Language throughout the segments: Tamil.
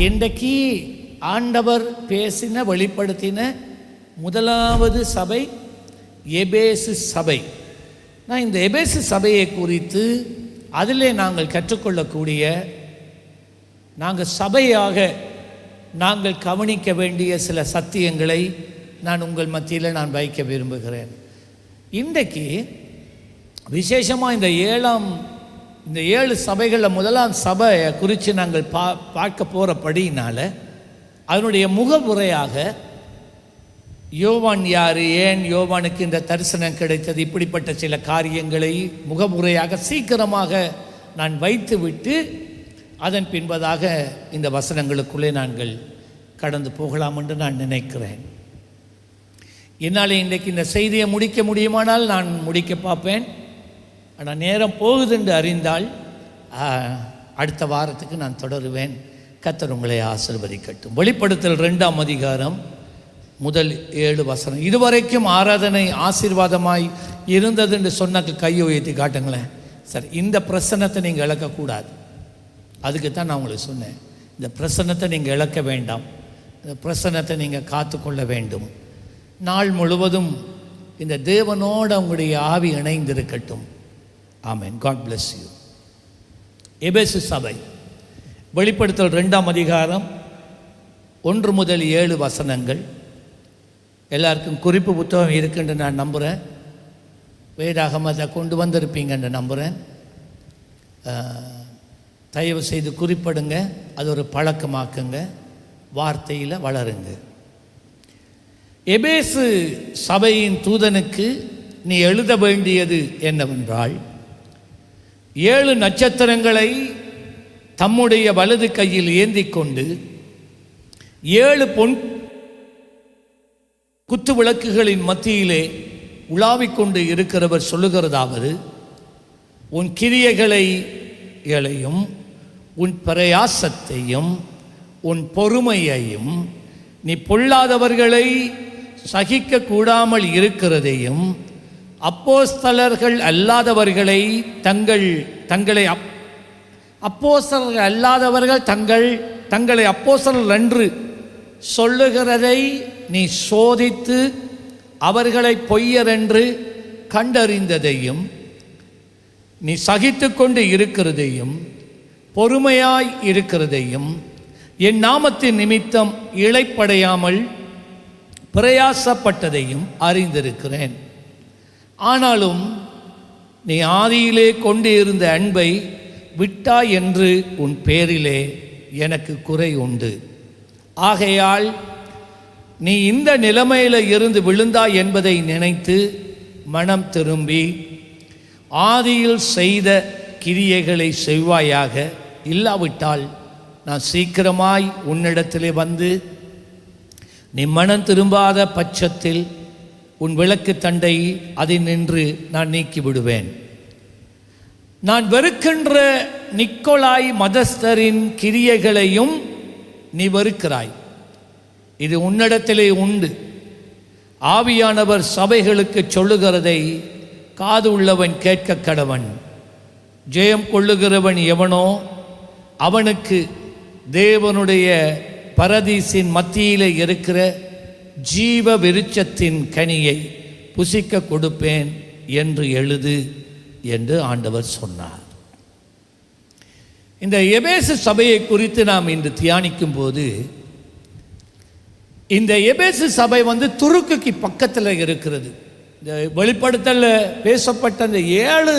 இன்றைக்கு ஆண்டவர் பேசின வெளிப்படுத்தின முதலாவது சபை எபேசு சபை. நான் இந்த எபேசு சபையை குறித்து அதிலே நாங்கள் கற்றுக்கொள்ளக்கூடிய, நாங்கள் சபையாக நாங்கள் கவனிக்க வேண்டிய சில சத்தியங்களை நான் உங்கள் மத்தியில் நான் வைக்க விரும்புகிறேன். இன்றைக்கு விசேஷமாக இந்த 7 சபைகளில் முதலாம் சபையை குறித்து நாங்கள் பார்க்க போகிறபடியினால் அதனுடைய முகவுரையாக யோவான் யார், ஏன் யோவானுக்கு இந்த தரிசனம் கிடைத்தது, இப்படிப்பட்ட சில காரியங்களை முகமுறையாக சீக்கிரமாக நான் வைத்துவிட்டு அதன் பின்பதாக இந்த வசனங்களுக்குள்ளே நாங்கள் கடந்து போகலாம் என்று நான் நினைக்கிறேன். என்னால் இன்றைக்கு இந்த செய்தியை முடிக்க முடியுமானால் நான் முடிக்க பார்ப்பேன். ஆனால் நேரம் போகுது என்று அறிந்தால் அடுத்த வாரத்துக்கு நான் தொடருவேன். கர்த்தர் உங்களை ஆசீர்வதிக்கட்டும். வெளிப்படுத்தல் 2ஆம் அதிகாரம் முதல் 7 வசனம். இதுவரைக்கும் ஆராதனை ஆசீர்வாதமாய் இருந்தது என்று சொன்னாக்க கையை உயர்த்தி காட்டுங்களேன். சரி, இந்த பிரசன்னத்தை நீங்கள் இழக்கக்கூடாது. அதுக்கு தான் நான் உங்களுக்கு சொன்னேன், இந்த பிரசன்னத்தை நீங்கள் இழக்க வேண்டாம், இந்த பிரசன்னத்தை நீங்கள் காத்துக்கொள்ள வேண்டும். நாள் முழுவதும் இந்த தேவனோடு உங்களுடைய ஆவி இணைந்திருக்கட்டும். ஆமென். God bless you. எபேசு சபை வெளிப்படுத்தல் 2ஆம் அதிகாரம் 1 முதல் 7 வசனங்கள். எல்லாருக்கும் குறிப்பு புத்தகம் இருக்குன்னு நான் நம்புகிறேன். வேதாகமத்தை கொண்டு வந்திருப்பீங்கன்னு நம்புகிறேன். தயவு செய்து குறிப்பிடுங்க, அது ஒரு பழக்கமாக்குங்க, வார்த்தையில் வளருங்க. எபேசு சபையின் தூதனுக்கு நீ எழுத வேண்டியது என்னவென்றால், 7 நட்சத்திரங்களை தம்முடைய வலது கையில் ஏந்தி கொண்டு 7 பொன் குத்து விளக்குகளின் மத்தியிலே உலாவிக்கொண்டு இருக்கிறவர் சொல்லுகிறதாவது, உன் கிரியைகளையும் உன் பிரயாசத்தையும் உன் பொறுமையையும் நீ பொல்லாதவர்களை சகிக்க கூடாமல் இருக்கிறதையும் அப்போஸ்தலர்கள் அல்லாதவர்களை தங்களை அப்போஸ்தலர்கள் என்று சொல்லுகிறதை நீ சோதித்து அவர்களை பொய்யர் என்று கண்டறிந்ததையும் நீ சகித்து கொண்டு இருக்கிறதையும் பொறுமையாய் இருக்கிறதையும் என் நாமத்தின் நிமித்தம் இளைப்படையாமல் பிரயாசப்பட்டதையும் அறிந்திருக்கிறேன். ஆனாலும் நீ ஆதியிலே கொண்டு இருந்த அன்பை விட்டாய் என்று உன் பேரிலே எனக்கு குறை உண்டு. ஆகையால் நீ இந்த நிலைமையில் இருந்து விழுந்தாய் என்பதை நினைத்து மனம் திரும்பி ஆதியில் செய்த கிரியைகளை செய்வாயாக. இல்லாவிட்டால் நான் சீக்கிரமாய் உன்னிடத்திலே வந்து நீ மனம் திரும்பாத பட்சத்தில் உன் விளக்கு தண்டை அதை நின்று நான் நீக்கி விடுவேன். நான் வெறுக்கின்ற நிக்கோலாய் மதஸ்தரின் கிரியைகளையும் நீ வெறுக்கிறாய். இது உன்னிடத்திலே உண்டு. ஆவியானவர் சபைகளுக்கு சொல்லுகிறதை காது உள்ளவன் கேட்க கடவன். ஜெயம் கொள்ளுகிறவன் எவனோ அவனுக்கு தேவனுடைய பரதீசின் மத்தியிலே இருக்கிற ஜீவ விருட்சத்தின் கனியை புசிக்க கொடுப்பேன் என்று எழுது என்று ஆண்டவர் சொன்னார். இந்த எபேசு சபையை குறித்து நாம் இன்று தியானிக்கும் போது, இந்த எபேசு சபை துருக்குக்கு பக்கத்தில் இருக்கிறது. இந்த வெளிப்படுத்தல பேசப்பட்ட இந்த 7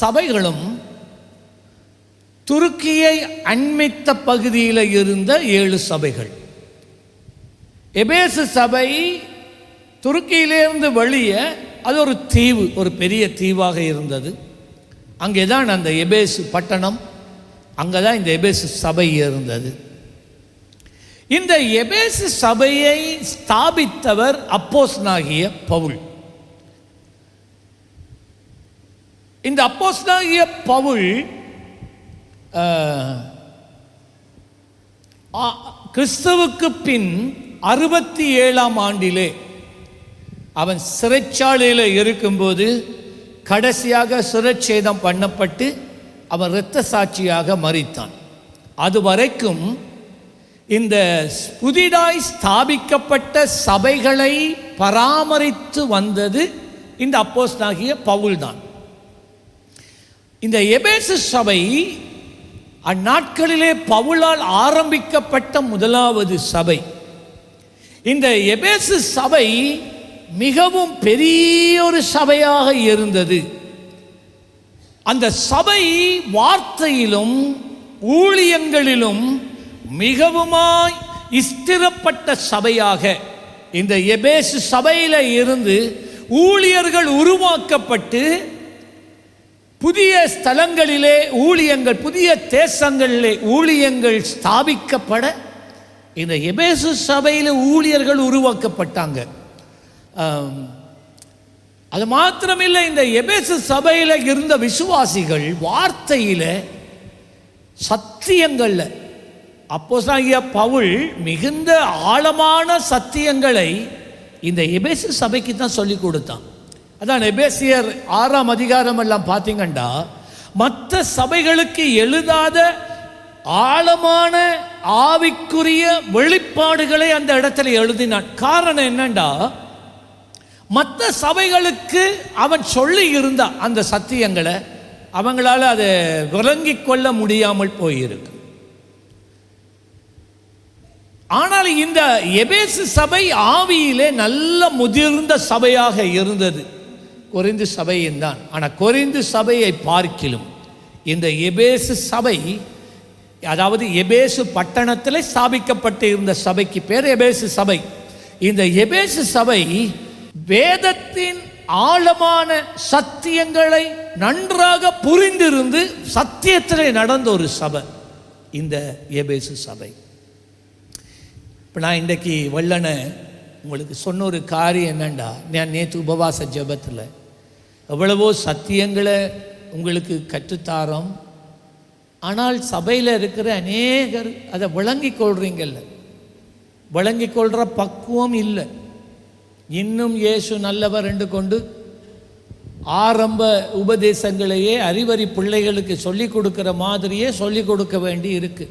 சபைகளும் துருக்கியை அண்மித்த பகுதியில் இருந்த 7 சபைகள். எபேசு சபை துருக்கியிலிருந்து வெளியே அது ஒரு தீவு, ஒரு பெரிய தீவாக இருந்தது. அங்கே தான் அந்த எபேசு பட்டணம், அங்கே தான் இந்த எபேசு சபை இருந்தது. இந்த எபேசு சபையை ஸ்தாபித்தவர் அப்போஸ்தலனாகிய பவுல். இந்த அப்போஸ்தலனாகிய பவுல் கிறிஸ்துவுக்கு பின் 67ஆம் ஆண்டிலே அவன் சிறைச்சாலையில் இருக்கும்போது கடைசியாக சிறைச்சேதம் பண்ணப்பட்டு அவன் இரத்த சாட்சியாக மரித்தான். அது வரைக்கும் இந்த புதிதாய் ஸ்தாபிக்கப்பட்ட சபைகளை பராமரித்து வந்தது இந்த அப்போஸ்தலனாகிய பவுல் தான். இந்த எபேசு சபை அந்நாட்களிலே பவுலால் ஆரம்பிக்கப்பட்ட முதலாவது சபை. இந்த எபேசு சபை மிகவும் பெரிய ஒரு சபையாக இருந்தது. அந்த சபை வார்த்தையிலும் ஊழியங்களிலும் மிகவுமாய் ஸ்திரப்பட்ட சபையாக இந்த எபேசு சபையில இருந்து ஊழியர்கள் உருவாக்கப்பட்டு புதிய ஸ்தலங்களிலே ஊழியங்கள், புதிய தேசங்களிலே ஊழியங்கள் ஸ்தாபிக்கப்பட இந்த எபேசு சபையில் ஊழியர்கள் உருவாக்கப்பட்டாங்க. அது மாத்திரமில்லை, இந்த எபேசு சபையில் இருந்த விசுவாசிகள் வார்த்தையில் சத்தியங்களில் அப்போஸ்தலனாகிய பவுல் மிகுந்த ஆழமான சத்தியங்களை இந்த எபேசு சபைக்கு தான் சொல்லி கொடுத்தான். அதான் எபேசியர் 6ஆம் அதிகாரம் எல்லாம் பார்த்தீங்கன்னா மற்ற சபைகளுக்கு எழுதாத ஆழமான ஆவிக்குரிய வெளிப்பாடுகளை அந்த இடத்துல எழுதினான். காரணம் என்னண்டா, மற்ற சபைகளுக்கு அவன் சொல்லி இருந்த அந்த சத்தியங்களை அவங்களால அதை விளங்கிக் கொள்ள முடியாமல் போயிருக்கு. ஆனால் இந்த எபேசு சபை ஆவியிலே நல்ல முதிர்ந்த சபையாக இருந்தது. கொரிந்து சபையும் தான். ஆனால் கொரிந்து சபையை பார்க்கிலும் இந்த எபேசு சபை, அதாவது எபேசு பட்டணத்தில் ஸ்தாபிக்கப்பட்டு இருந்த சபைக்கு பேர் எபேசு சபை. இந்த எபேசு சபை வேதத்தின் ஆழமான சத்தியங்களை நன்றாக புரிந்திருந்து சத்தியத்தில் நடந்த ஒரு சபை இந்த எபேசு சபை. இப்போ நான் இன்றைக்கு வல்லன உங்களுக்கு சொன்ன ஒரு காரியம் என்னண்டா, நான் நேற்று உபவாச ஜெபத்தில் எவ்வளவோ சத்தியங்களை உங்களுக்கு கற்றுத்தாரோம். ஆனால் சபையில் இருக்கிற அநேகர் அதை விளங்கிக் கொள்றீங்கல்ல, விளங்கிக் கொள்கிற பக்குவம் இல்லை. இன்னும் இயேசு நல்லவர் என்று கொண்டு ஆரம்ப உபதேசங்களையே அறிவறி பிள்ளைகளுக்கு சொல்லிக் கொடுக்கிற மாதிரியே சொல்லிக் கொடுக்க வேண்டி இருக்கு.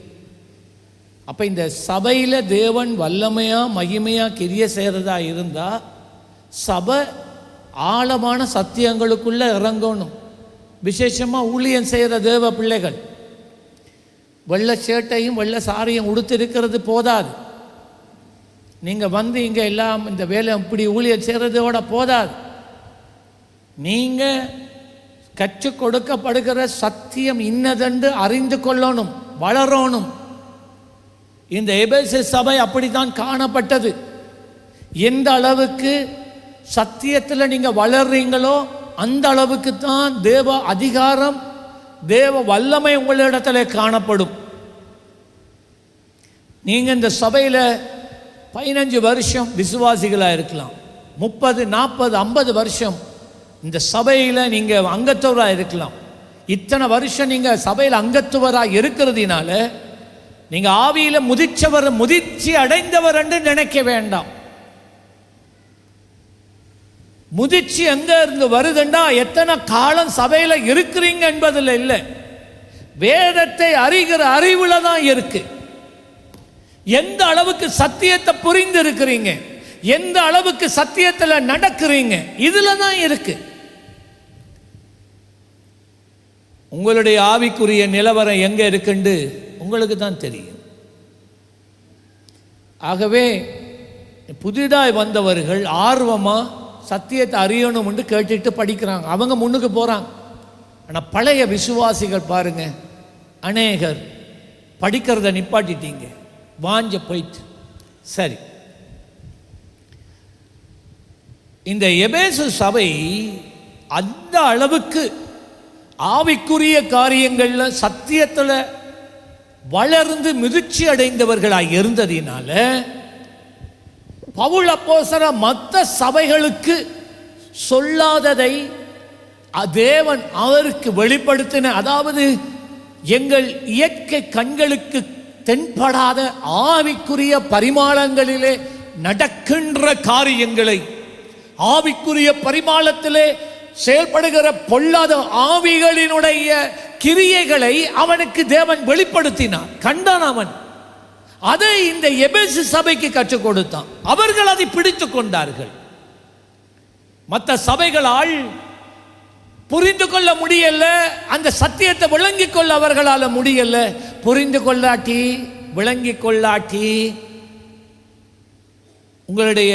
அப்போ இந்த சபையில் தேவன் வல்லமையாக மகிமையாக கிரிய செய்கிறதா இருந்தால் சபை ஆழமான சத்தியங்களுக்குள்ளே இறங்கணும். விசேஷமாக ஊழியம் செய்கிற தேவ பிள்ளைகள் வெள்ளை சேட்டையும் வெள்ளை சாரியும் உடுத்திருக்கிறது போதாது. நீங்கள் வந்து இங்கே எல்லாம் இந்த வேலை இப்படி ஊழியம் செய்கிறதோட போதாது. நீங்கள் கற்றுக் கொடுக்கப்படுகிற சத்தியம் இன்னதென்று அறிந்து கொள்ளணும், வளரணும். இந்த எபேசு சபை அப்படித்தான் காணப்பட்டது. எந்த அளவுக்கு சத்தியத்தில் நீங்கள் வளர்றீங்களோ அந்த அளவுக்கு தான் தேவ அதிகாரம், தேவ வல்லமை உங்களிடத்தில் காணப்படும். நீங்கள் இந்த சபையில் 15 வருஷம் விசுவாசிகளாக இருக்கலாம், 30, 40, 50 வருஷம் இந்த சபையில் நீங்கள் அங்கத்துவராக இருக்கலாம். இத்தனை வருஷம் நீங்கள் சபையில் அங்கத்துவராக இருக்கிறதுனால நீங்கள் ஆவியில் முதிர்ச்சி அடைந்தவர் என்று நினைக்க வேண்டாம். முதிர்ச்சி எங்க இருந்து வருதுண்டா, எத்தனை காலம் சபையில் இருக்கிறீங்க என்பதில் இல்லை, வேதத்தை அறிகிற அறிவுல தான் இருக்கு. எந்த அளவுக்கு சத்தியத்தை புரிந்து இருக்கிறீங்க, எந்த அளவுக்கு சத்தியத்தில் நடக்கிறீங்க, இதுல தான் இருக்கு. உங்களுடைய ஆவிக்குரிய நிலவரம் எங்க இருக்குன்னு உங்களுக்கு தான் தெரியும். ஆகவே புதிதாய் வந்தவர்கள் ஆர்வமாக சத்தியத்தை அறியணும் என்று கேட்டுட்டு படிக்கிறாங்க, அவங்க முன்னுக்கு போகிறாங்க. ஆனால் பழைய விசுவாசிகள் பாருங்க, அநேகர் படிக்கிறத நிப்பாட்டிட்டீங்க, வாஞ்ச போயிட்டு. சரி, இந்த எபேசு சபை அந்த அளவுக்கு ஆவிக்குரிய காரியங்களில் சத்தியத்தில் வளர்ந்து முதிர்ச்சி அடைந்தவர்களாக இருந்ததினால பவுல் அப்போஸ்தலர் மற்ற சபைகளுக்கு சொல்லாததை தேவன் அவருக்கு வெளிப்படுத்தின, அதாவது எங்கள் இயற்கை கண்களுக்கு தென்படாத ஆவிக்குரிய பரிமாணங்களிலே நடக்கின்ற காரியங்களை, ஆவிக்குரிய பரிமாணத்திலே செயல்படுகிற பொல்லாத ஆவிகளினுடைய கிரியைகளை அவனுக்கு தேவன் வெளிப்படுத்தினார். கண்டான் அவன். அதை இந்த எபேசு சபைக்கு கற்றுக் கொடுத்தான். அவர்கள் அதை பிடித்து கொண்டார்கள். மற்ற சபைகளால் புரிந்து கொள்ள முடியல, அந்த சத்தியத்தை விளங்கிக் கொள்ள அவர்களால் முடியல. புரிந்து கொள்ளாட்டி விளங்கி கொள்ளாட்டி உங்களுடைய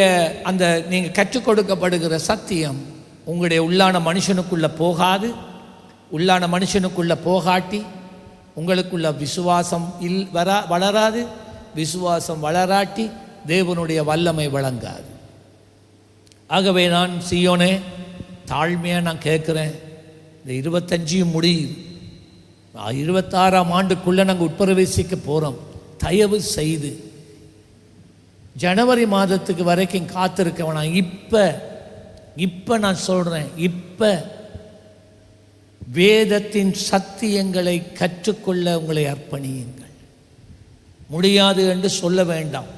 அந்த நீங்கள் கற்றுக் கொடுக்கப்படுகிற சத்தியம் உங்களுடைய உள்ளான மனுஷனுக்குள்ள போகாது. உள்ளான மனுஷனுக்குள்ள போகாட்டி உங்களுக்குள்ள விசுவாசம் வளராது. விசுவாசம் வளராட்டி தேவனுடைய வல்லமை வழங்காது. ஆகவே நான் சீயோனே தாழ்மையாக நான் கேட்குறேன், இந்த 25 முடியும், 26ஆம் ஆண்டுக்குள்ளே நாங்கள் உட்பிரவேசிக்க போகிறோம். தயவு செய்து ஜனவரி மாதத்துக்கு வரைக்கும் காத்திருக்க வேணாம். இப்போ நான் சொல்கிறேன், இப்போ வேதத்தின் சத்தியங்களை கற்றுக்கொள்ள உங்களை அர்ப்பணியுங்கள். முடியாது என்று சொல்ல வேண்டாம்.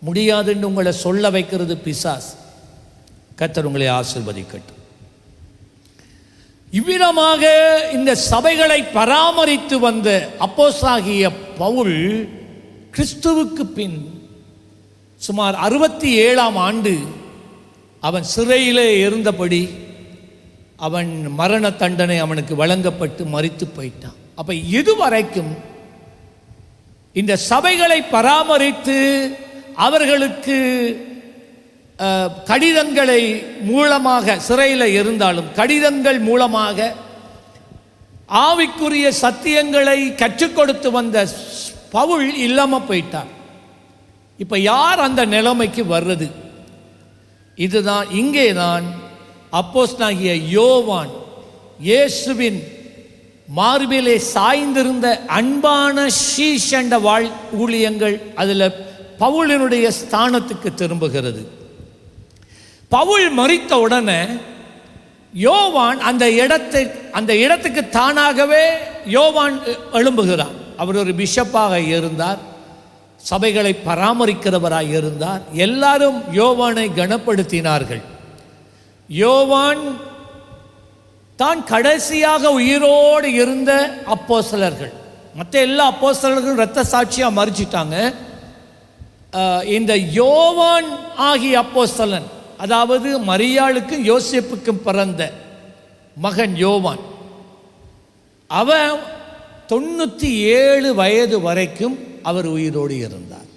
முடியாது என்று உங்களை சொல்ல வைக்கிறது பிசாசு. கர்த்தர் உங்களை ஆசீர்வதிக்கட்டும். இவ்விதமாக இந்த சபைகளை பராமரித்து வந்த அப்போஸ்தலனாகிய பவுல் கிறிஸ்துவுக்கு பின் சுமார் 67ஆம் ஆண்டு அவன் சிறையிலே இருந்தபடி அவன் மரண தண்டனை அவனுக்கு வழங்கப்பட்டு மரித்து போயிட்டான். அப்போ இதுவரைக்கும் இந்த சபைகளை பராமரித்து அவர்களுக்கு கடிதங்களை மூலமாக சிறையில் இருந்தாலும் கடிதங்கள் மூலமாக ஆவிக்குரிய சத்தியங்களை கற்றுக் கொடுத்து வந்த பவுல் இல்லாமல் போயிட்டார். இப்போ யார் அந்த நிலைமைக்கு வர்றது? இதுதான், இங்கே தான் அப்போஸ்தலனாகிய யோவான் இயேசுவின் மார்பிலே சாய்ந்திருந்த அன்பான சீஷண்ட ஊழியங்கள் அதில் பவுலினுடைய ஸ்தானத்துக்கு திரும்புகிறது. பவுல் மரித்த உடனே யோவான் அந்த இடத்துக்கு தானாகவே யோவான் எழும்புகிறான். அவர் ஒரு பிஷப்பாக இருந்தார், சபைகளை பராமரிக்கிறவராக இருந்தார். எல்லாரும் யோவானை கனப்படுத்தினார்கள். யோவான் தான் கடைசியாக உயிரோடு இருந்த அப்போஸ்தலர்கள். மற்ற எல்லா அப்போஸ்தலர்களும் இரத்த சாட்சியாக மரிச்சிட்டாங்க. இந்த யோவான் ஆகிய அப்போஸ்தலன், அதாவது மரியாளுக்கும் யோசேப்புக்கும் பிறந்த மகன் யோவான், அவன் 97 வயது வரைக்கும் அவர் உயிரோடு இருந்தார்.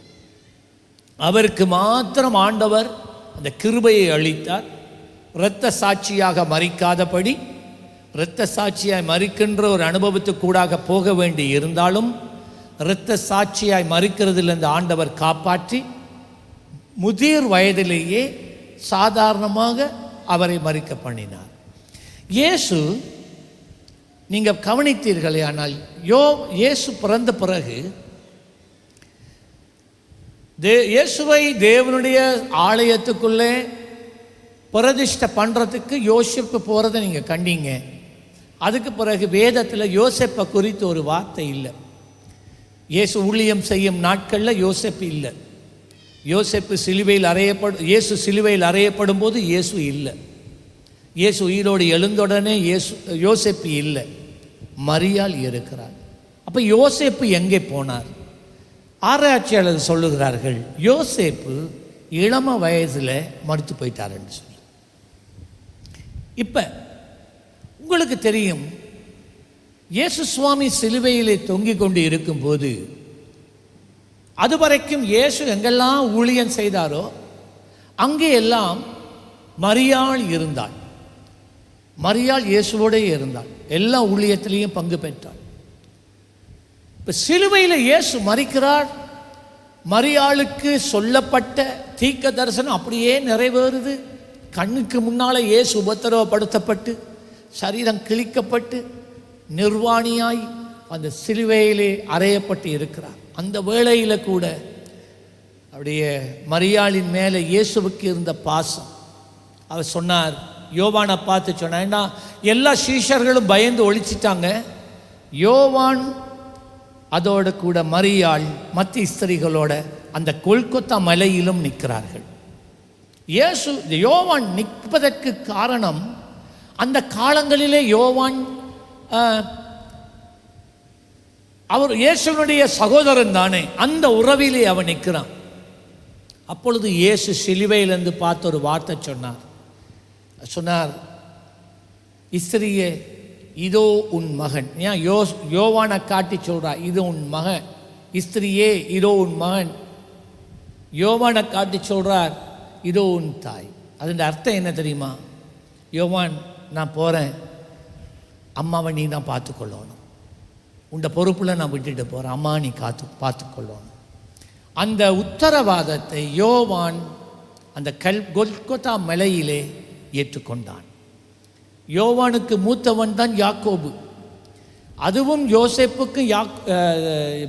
அவருக்கு மாத்திரம் ஆண்டவர் அந்த கிருபையை அளித்தார். இரத்த சாட்சியாக மரிக்காதபடி, இரத்த சாட்சியாய் மரிக்கின்ற ஒரு அனுபவத்துக்கூடாக போக வேண்டி இருந்தாலும் இரத்த சாட்சியாய் மரிக்கிறதிலிருந்து ஆண்டவர் காப்பாற்றி முதிர் வயதிலேயே சாதாரணமாக அவரை மரிக்க பண்ணினார். இயேசு, நீங்கள் கவனித்தீர்களே, ஆனால் இயேசு பிறந்த பிறகு இயேசுவை தேவனுடைய ஆலயத்துக்குள்ளே பிரதிஷ்டை பண்ணுறதுக்கு யோசேப்பு போகிறத நீங்கள் கண்டீங்க. அதுக்கு பிறகு வேதத்தில் யோசேப்பை குறித்து ஒரு வார்த்தை இல்லை. இயேசு ஊழியம் செய்யும் நாட்களில் யோசேப்பு இல்லை. யோசேப்பு சிலுவையில் இயேசு சிலுவையில் அறையப்படும் போது இயேசு இல்லை. இயேசு உயிரோடு எழுந்தவுடனே யோசேப்பு இல்லை, மரியாள் இருக்கிறார். அப்போ யோசேப்பு எங்கே போனார்? ஆராய்ச்சியாளர் சொல்லுகிறார்கள், யோசேப்பு இளம வயதில் மரித்து போயிட்டாருன்னு சொல்லி. இப்போ உங்களுக்கு தெரியும், இயேசு சுவாமி சிலுவையிலே தொங்கிக் கொண்டு இருக்கும்போது அதுவரைக்கும் இயேசு எங்கெல்லாம் ஊழியம் செய்தாரோ அங்கே எல்லாம் மரியாள் இருந்தாள். மரியாள் இயேசுவோடே இருந்தாள், எல்லா ஊழியத்திலையும் பங்கு பெற்றாள். இப்போ சிலுவையில் இயேசு மரிக்கிறார். மரியாளுக்கு சொல்லப்பட்ட தீர்க்க தரிசனம் அப்படியே நிறைவேறுது. கண்ணுக்கு முன்னால் இயேசு உபத்திரவப்படுத்தப்பட்டு சரீரம் கிழிக்கப்பட்டு நிர்வாணியாய் அந்த சிலுவையிலே அறையப்பட்டு இருக்கிறார். அந்த வேளையில் கூட அப்படியே மரியாளின் மேலே இயேசுவுக்கு இருந்த பாசம். அவர் சொன்னார், யோவானை பார்த்து சொன்னார், ஏன்னா எல்லா சீஷர்களும் பயந்து ஒழிச்சிட்டாங்க. யோவான் அதோடு கூட மரியாள் மற்ற ஸ்திரீகளோட அந்த கொல்கொத்தா மலையிலும் நிற்கிறார்கள். யோவான் நிற்பதற்கு காரணம், அந்த காலங்களிலே யோவான் அவர் இயேசுனுடைய சகோதரன் தானே, அந்த உறவிலே அவன் நிற்கிறான். அப்பொழுது இயேசு சிலுவையிலிருந்து பார்த்து ஒரு வார்த்தை சொன்னார், ஸ்திரியே இதோ உன் மகன். ஏன் யோவானை காட்டி சொல்றா, இது உன் மகன். ஸ்திரியே இதோ உன் மகன். யோவானை காட்டி சொல்றார், இதோ உன் தாய். அதன் அர்த்தம் என்ன தெரியுமா? யோவான், நான் போகிறேன், அம்மாவை நீ தான் பார்த்துக்கொள்ளணும், உண்ட பொறுப்பில் நான் விட்டுட்டு போகிறேன், அம்மா நீ பார்த்துக்கொள்ளணும். அந்த உத்தரவாதத்தை யோவான் அந்த கொல்கொத்தா மலையிலே ஏற்றுக்கொண்டான். யோவானுக்கு மூத்தவன் தான் யாக்கோபு. அதுவும் யோசேப்புக்கு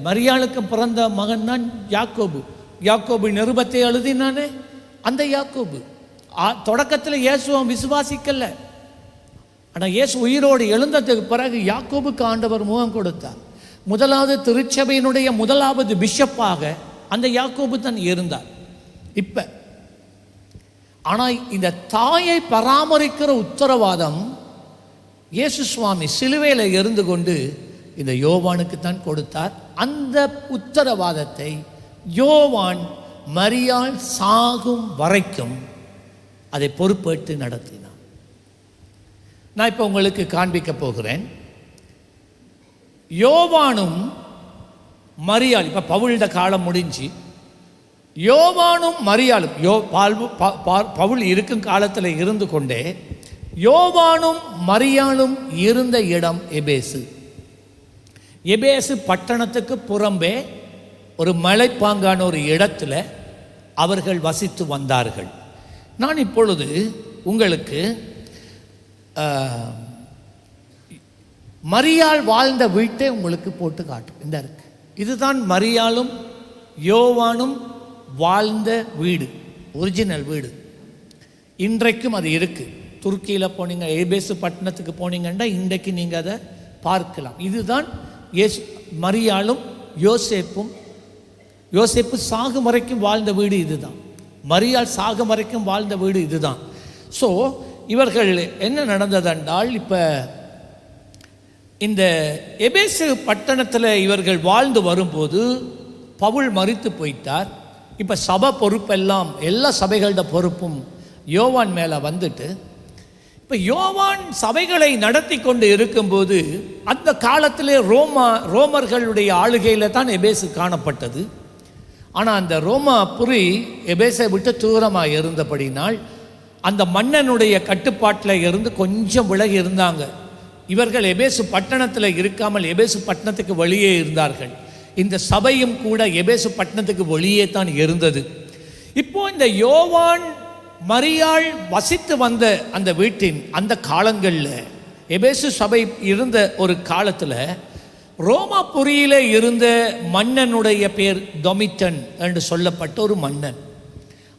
மரியாளுக்கும் பிறந்த மகன் தான் யாக்கோபு. யாக்கோபு நிருபத்தை எழுதினானே அந்த யாக்கோபு. தொடக்கத்தில் இயேசுவன் விசுவாசிக்கல. ஆனால் இயேசு உயிரோடு எழுந்ததுக்கு பிறகு யாக்கோபுக்கு ஆண்டவர் முகம் கொடுத்தார். முதலாவது திருச்சபையினுடைய முதலாவது பிஷப்பாக அந்த யாக்கோபு தான் இருந்தார். ஆனால் இந்த தாயை பராமரிக்கிற உத்தரவாதம் இயேசு சுவாமி சிலுவையில் இருந்து கொண்டு இந்த யோவானுக்கு தான் கொடுத்தார். அந்த உத்தரவாதத்தை யோவான் மரியாள் சாகும் வரைக்கும் அதை பொறுப்பேற்று நடத்தினான். நான் இப்போ உங்களுக்கு காண்பிக்க போகிறேன். யோவானும் மரியாள், இப்போ பவுல்ட காலம் முடிஞ்சு யோவானும் மரியாளும் பவுல் இருக்கும் காலத்தில் இருந்து கொண்டே யோவானும் மரியாளும் இருந்த இடம் எபேசு. எபேசு பட்டணத்துக்கு புறம்பே ஒரு மலைப்பாங்கான ஒரு இடத்துல அவர்கள் வசித்து வந்தார்கள். நான் இப்பொழுது உங்களுக்கு மரியாள் வாழ்ந்த வீட்டை உங்களுக்கு போட்டு காட்டும். இந்த இருக்கு, இதுதான் மரியாளும் யோவானும் வாழ்ந்த வீடு, ஒரிஜினல் வீடு. இன்றைக்கும் அது இருக்குது. துருக்கியில் போனீங்க, எபேசு பட்டணத்துக்கு போனீங்கன்னா இன்றைக்கு நீங்கள் அதை பார்க்கலாம். இதுதான் மரியாளும் யோசேப்பு சாகும் வரைக்கும் வாழ்ந்த வீடு இதுதான். மரியாள் சாகும் வரைக்கும் வாழ்ந்த வீடு இதுதான். ஸோ இவர்கள் என்ன நடந்ததென்றால், இப்போ இந்த எபேசு பட்டணத்தில் இவர்கள் வாழ்ந்து வரும்போது பவுல் மரித்து போயிட்டார். இப்போ சபை பொறுப்பெல்லாம் எல்லா சபைகளோட பொறுப்பும் யோவான் மேலே வந்துட்டு, இப்போ யோவான் சபைகளை நடத்தி கொண்டு இருக்கும்போது அந்த காலத்திலே ரோமர்களுடைய ஆளுகையில் தான் எபேசு காணப்பட்டது. ஆனால் அந்த ரோமாபுரி எபேசை விட்டு தூரமாக இருந்தபடினால் அந்த மன்னனுடைய கட்டுப்பாட்டில் இருந்து கொஞ்சம் விலகி இருந்தாங்க. இவர்கள் எபேசு பட்டணத்தில் இருக்காமல் எபேசு பட்டணத்துக்கு வெளியே இருந்தார்கள். இந்த சபையும் கூட எபேசு பட்டணத்துக்கு வெளியே தான் இருந்தது. இப்போ இந்த யோவான் மரியாள் வசித்து வந்த அந்த வீட்டின் அந்த காலங்களில் எபேசு சபை இருந்த ஒரு காலத்தில் ரோமாபுரியிலே இருந்த மன்னனுடைய பேர் டொமிட்டன் என்று சொல்லப்பட்ட ஒரு மன்னன்.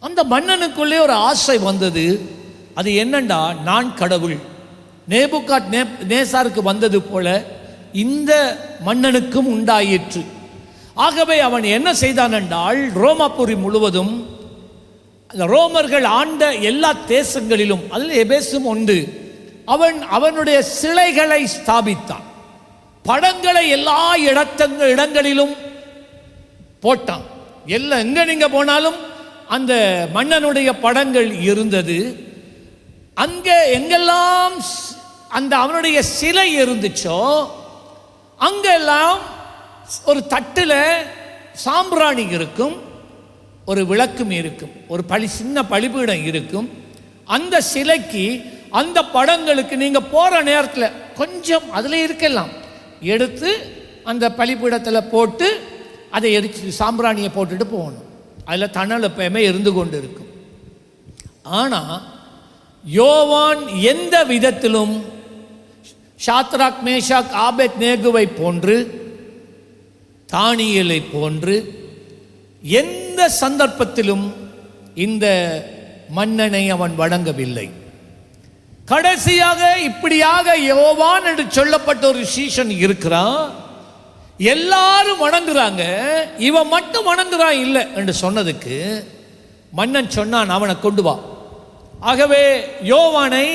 அந்த மன்னனுக்குள்ளே ஒரு ஆசை வந்தது. அது என்னண்டா, நான் கடவுள். நேசாருக்கு வந்தது போல இந்த மன்னனுக்கும் உண்டாயிற்று. ஆகவே அவன் என்ன செய்தான் என்றால், ரோமாபுரி முழுவதும் ரோமர்கள் ஆண்ட எல்லா தேசங்களிலும், அதில் எபேசும் உண்டு, அவனுடைய சிலைகளை ஸ்தாபித்தான். படங்களை எல்லா இடங்களிலும் போட்டான். எல்லாம் எங்க நீங்க போனாலும் அந்த மன்னனுடைய படங்கள் இருந்தது. அங்கே எங்கெல்லாம் அந்த அவனுடைய சிலை இருந்துச்சோ அங்கெல்லாம் ஒரு தட்டில் சாம்பிராணி இருக்கும், ஒரு விளக்கும் இருக்கும், ஒரு சின்ன பலிபீடம் இருக்கும். அந்த சிலைக்கு அந்த படங்களுக்கு நீங்க போற நேரத்தில் கொஞ்சம் அதில் இருக்கலாம் எடுத்து அந்த பலிபீடத்தில் போட்டு அதை எரிச்சு சாம்பிராணியை போட்டுட்டு போகணும். அதில் தணல் எப்பயுமே இருந்து கொண்டு இருக்கும். ஆனால் யோவான் எந்த விதத்திலும் ஷாத்ராக் மேஷாக் ஆபேத் நேகுவை போன்று தானியேலை போன்று எந்த சந்தர்ப்பத்திலும் இந்த மன்னனை அவன் வணங்கவில்லை. கடைசியாக இப்படியாக யோவான் என்று சொல்லப்பட்ட ஒரு சீஷன் இருக்கிறான். எல்லாரும் வணங்குறாங்க, இவன் மட்டும் வணங்குறான் இல்லை என்று சொன்னதுக்கு மன்னன் சொன்னான், அவனை கொண்டு வா. ஆகவே யோவானை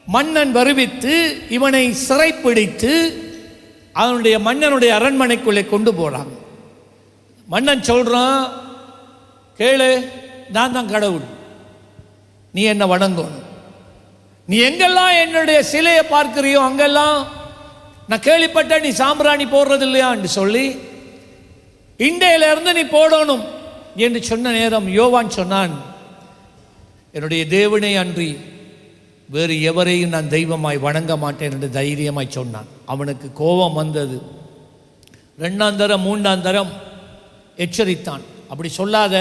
மன்னன் வருவித்து இவனை சிறைப்பிடித்து அவனுடைய மன்னனுடைய அரண்மனைக்குள்ளே கொண்டு போகிறாங்க. மன்னன் சொல்கிறான், கேளு, நான் தான் கடவுள், நீ என்ன வணங்கணும். நீ எங்கெல்லாம் என்னுடைய சிலையை பார்க்கிறியோ அங்கெல்லாம் நான் கேள்விப்பட்ட நீ சாம்பிராணி போடுறது இல்லையான்னு சொல்லி இன்றையிலிருந்து நீ போடணும் என்று சொன்ன நேரம் யோவான் சொன்னான், என்னுடைய தேவனை அன்றி வேறு எவரையும் நான் தெய்வமாய் வணங்க மாட்டேன் என்று தைரியமாய் சொன்னான். அவனுக்கு கோபம் வந்தது. 2ஆம் தரம் 3ஆம் தரம் எச்சரித்தான், அப்படி சொல்லாத,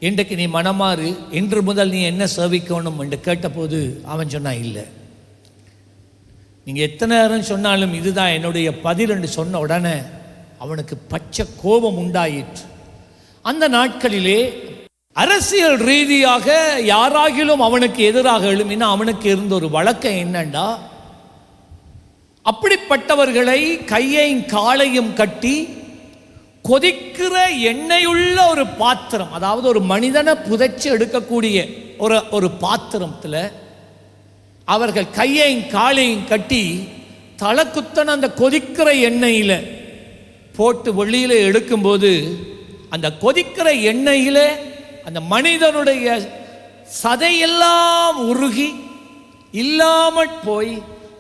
இன்றைக்கு நீ மனமாறு, இன்று முதல் நீ என்ன சேவிக்கணும் என்று கேட்டபோது அவன் சொன்னான், இல்லை, நீங்கள் எத்தனை நேரம் சொன்னாலும் இதுதான் என்னுடைய பதில் என்று சொன்ன உடனே அவனுக்கு பச்சை கோபம் உண்டாயிற்று. அந்த நாட்களிலே அரசியல் ரீதியாக யாராகிலும் அவனுக்கு எதிராக எழுமினா அவனுக்கு இருந்த ஒரு வழக்கம் என்னண்டா, அப்படிப்பட்டவர்களை கையையும் காலையும் கட்டி கொதிக்கிற எண்ணெயுள்ள ஒரு பாத்திரம், அதாவது ஒரு மனிதனை புதைச்சி எடுக்கக்கூடிய ஒரு பாத்திரத்தில் அவர்கள் கையையும் காலையும் கட்டி தலக்குத்தன அந்த கொதிக்கிற எண்ணெயில் போட்டு வெளியில் எடுக்கும்போது அந்த கொதிக்கிற எண்ணெயில் அந்த மனிதனுடைய சதையெல்லாம் உருகி இல்லாமல் போய்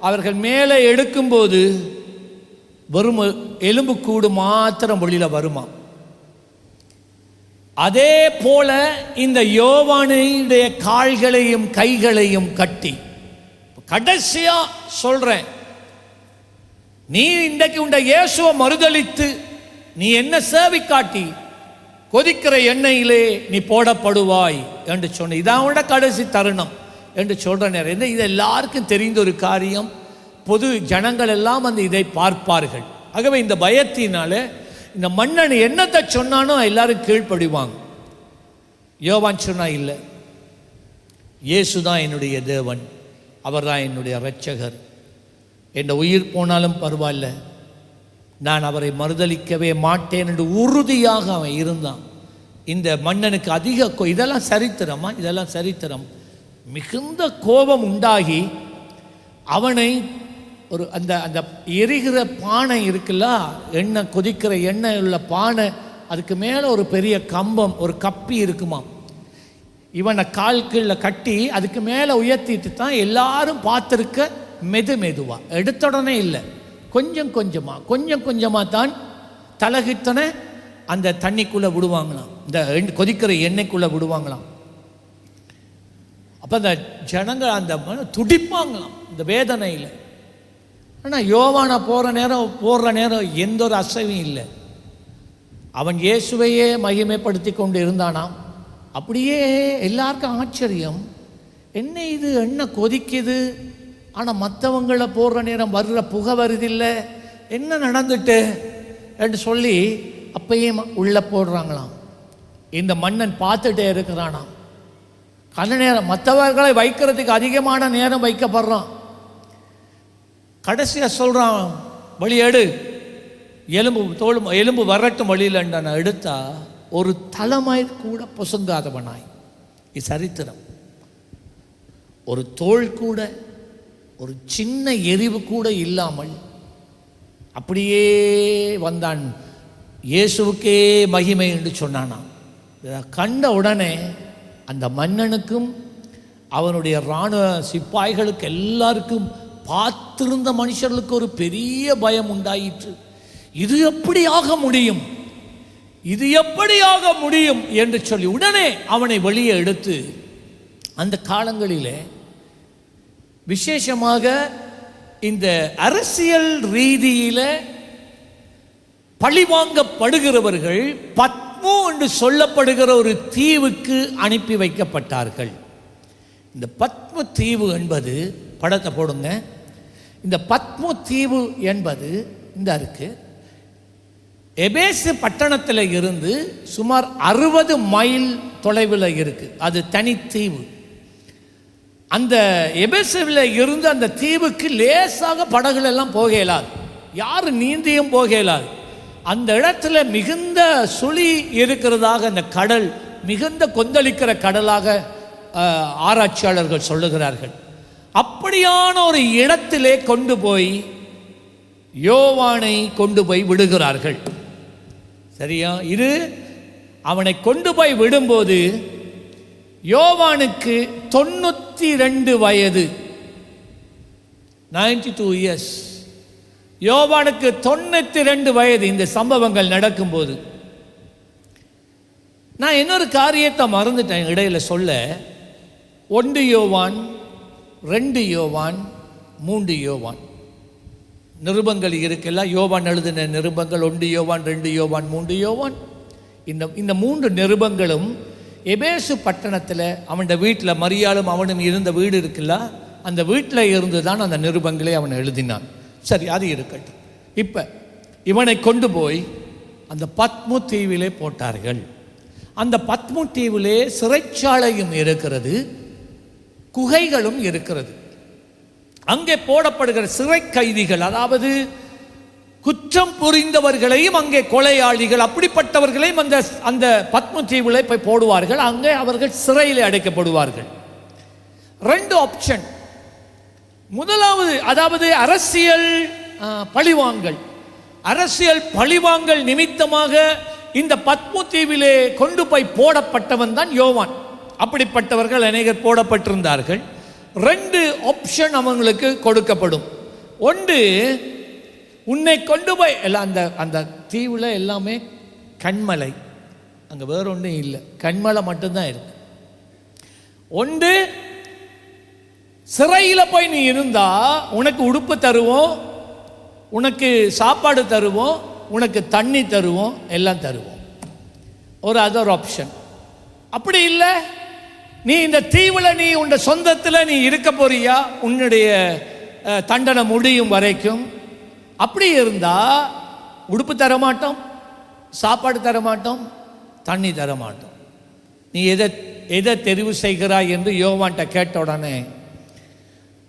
அவர்கள் மேலே எடுக்கும்போது வெறும் எலும்பு கூடு மாத்திரம் வெளியில் வருமா. அதே போல இந்த யோவானுடைய கால்களையும் கைகளையும் கட்டி, கடைசியா சொல்றேன், நீ இன்றைக்கு உண்ட இயேசுவை மறுதலித்து நீ என்ன சேவை காட்டி கொதிக்கிற எண்ணெயிலே நீ போடப்படுவாய் என்று சொன்ன, இதான் உண்ட கடைசி தருணம் என்று சொல்ற நேரம். இது எல்லாருக்கும் தெரிந்த ஒரு காரியம், பொது ஜனங்கள் எல்லாம் வந்து இதை பார்ப்பார்கள். ஆகவே இந்த பயத்தினால இந்த மன்னன் என்னத்தை சொன்னானோ எல்லாரும் கீழ்ப்படிவாங்க. யோவான் சொன்னா, இல்லை, இயேசு தான் என்னுடைய தேவன், அவர் தான் என்னுடைய இரட்சகர், என் உயிர் போனாலும் பரவாயில்ல, நான் அவரை மறுதலிக்கவே மாட்டேன் என்று உறுதியாக அவன் இருந்தான். இந்த மன்னனுக்கு அதிக இதெல்லாம் சரித்திரமா, இதெல்லாம் சரித்திரம். மிகுந்த கோபம் உண்டாகி அவனை ஒரு அந்த அந்த எரிகிற பானை இருக்குல்ல, எண்ணெய் கொதிக்கிற எண்ணெய் உள்ள பானை, அதுக்கு மேலே ஒரு பெரிய கம்பம், ஒரு கப்பி இருக்குமா, இவனை கால் கீழே கட்டி அதுக்கு மேலே உயர்த்திட்டு தான் எல்லாரும் பார்த்துருக்க மெதுவா, எடுத்த உடனே இல்லை, கொஞ்சம் கொஞ்சமாக தான் தலகித்தனை அந்த தண்ணிக்குள்ளே விடுவாங்களாம், இந்த கொதிக்கிற எண்ணெய்க்குள்ளே விடுவாங்களாம். அப்போ அந்த ஜனங்கள் அந்த துடிப்பாங்களாம் இந்த வேதனையில். ஆனால் யோவானை போடுற நேரம் எந்த ஒரு அசைவும் இல்லை. அவன் இயேசுவையே மகிமைப்படுத்தி கொண்டு இருந்தானாம். அப்படியே எல்லாருக்கும் ஆச்சரியம், என்ன இது, என்ன கொதிக்குது, ஆனால் மற்றவங்களை போடுற நேரம் வர்ற புகை வருதில்லை, என்ன நடந்துட்டு என்று சொல்லி அப்பயே உள்ளே போடுறாங்களாம். இந்த மன்னன் பார்த்துட்டே இருக்கிறானாம். கன நேரம் மற்றவர்களை வைக்கிறதுக்கு அதிகமான நேரம் வைக்கப்படுறான். கடைசியாக சொல்கிறான், வழி எடு, எலும்பு வரட்டும் வழியில்ண்டான எடுத்தா ஒரு தலைமாய் கூட பொசுங்காதவனாய். இது சரித்திரம். ஒரு தோல் கூட, ஒரு சின்ன எரிவு கூட இல்லாமல் அப்படியே வந்தான். இயேசுவுக்கே மகிமை என்று சொன்னானா. கண்ட உடனே அந்த மன்னனுக்கும் அவனுடைய இராணுவ சிப்பாய்களுக்கு எல்லாருக்கும், பார்த்திருந்த மனுஷர்களுக்கு ஒரு பெரிய பயம் உண்டாயிற்று. இது எப்படி ஆக முடியும், இது எப்படி ஆக முடியும் என்று சொல்லி உடனே அவனை வெளியே எடுத்து, அந்த காலங்களிலே விசேஷமாக இந்த அரசியல் ரீதியில பழிவாங்கப்படுகிறவர்கள் பத்மு என்று சொல்லப்படுகிற ஒரு தீவுக்கு அனுப்பி வைக்கப்பட்டார்கள். இந்த பத்மு தீவு என்பது, படத்தை போடுங்க, இந்த பத்மு தீவு என்பது இந்த இருக்கு, எபேசு பட்டணத்தில் இருந்து சுமார் 60 மைல் தொலைவில் இருக்கு. அது தனித்தீவு. அந்த எபேசுவில் இருந்து அந்த தீவுக்கு லேசாக படகுல எல்லாம் போக இயலாது, யார் நீந்தியும் போக இயலாது. அந்த இடத்துல மிகுந்த சுழி இருக்கிறதாக, அந்த கடல் மிகுந்த கொந்தளிக்கிற கடலாக ஆராய்ச்சியாளர்கள் சொல்லுகிறார்கள். அப்படியான ஒரு இடத்திலே கொண்டு போய் யோவானை கொண்டு போய் விடுகிறார்கள். சரியா? இது அவனை கொண்டு போய் விடும்போது யோவானுக்கு 92 வயது, 92 இயர்ஸ். யோவானுக்கு 92 வயது. இந்த சம்பவங்கள் நடக்கும்போது நான் இன்னொரு காரியத்தை மறந்துட்டேன் இடையில சொல்ல. 1 யோவான், 2 யோவான், 3 யோவான் நிருபங்கள் இருக்குல்ல. யோவான் எழுதின நிருபங்கள் 1 யோவான், 2 யோவான், 3 யோவான். இந்த 3 நிருபங்களும் எபேசு பட்டணத்தில் அவன் வீட்டில் மரியாளும் அவனும் இருந்த வீடு இருக்குல்ல, அந்த வீட்டில் இருந்து தான் அந்த நிருபங்களை அவன் எழுதினான். சரி, அது இருக்கட்டும். இப்போ இவனை கொண்டு போய் அந்த பத்மு தீவிலே போட்டார்கள். அந்த பத்மு தீவிலே சிறைச்சாலையும் இருக்கிறது, குகைகளும் இருக்கிறது. அங்கே போடப்படுகிற சிறை கைதிகள், அதாவது குற்றம் புரிந்தவர்களையும் அங்கே கொலையாளிகள் அப்படிப்பட்டவர்களையும் அந்த பத்ம தீவிலே போய் போடுவார்கள். அங்கே அவர்கள் சிறையில் அடைக்கப்படுவார்கள். 2 ஆப்ஷன். முதலாவது, அதாவது அரசியல் பழிவாங்கல். அரசியல் பழிவாங்கல் நிமித்தமாக இந்த பத்மு தீவிலே கொண்டு போய் போடப்பட்டவன் தான் யோவான். அப்படிப்பட்டவர்கள் அநேகர் போடப்பட்டிருந்தார்கள். 2 ஆப்ஷன் அவங்களுக்கு கொடுக்கப்படும். ஒன்று, உன்னை கொண்டு போய் எல்லாம் அந்த தீவில் எல்லாமே கண்மலை, அங்கே வேற ஒன்றும் இல்லை, கண்மலை மட்டும்தான் இருக்கு. ஒன்று, சிறையில் போய் நீ இருந்தா உனக்கு உடுப்பு தருவோம், உனக்கு சாப்பாடு தருவோம், உனக்கு தண்ணி தருவோம், எல்லாம் தருவோம். ஒரு அதர் ஆப்ஷன். அப்படி இல்லை, நீ இந்த தீவில் நீ உன் சொந்தத்தில் நீ இருக்க போறியா உன்னுடைய தண்டனை முடியும் வரைக்கும். அப்படி இருந்தா உடுப்பு தரமாட்டோம், சாப்பாடு தரமாட்டோம், தண்ணி தரமாட்டோம். நீ எதை தெரிவு செய்கிறாய் என்று யோவான்கிட்ட கேட்ட உடனே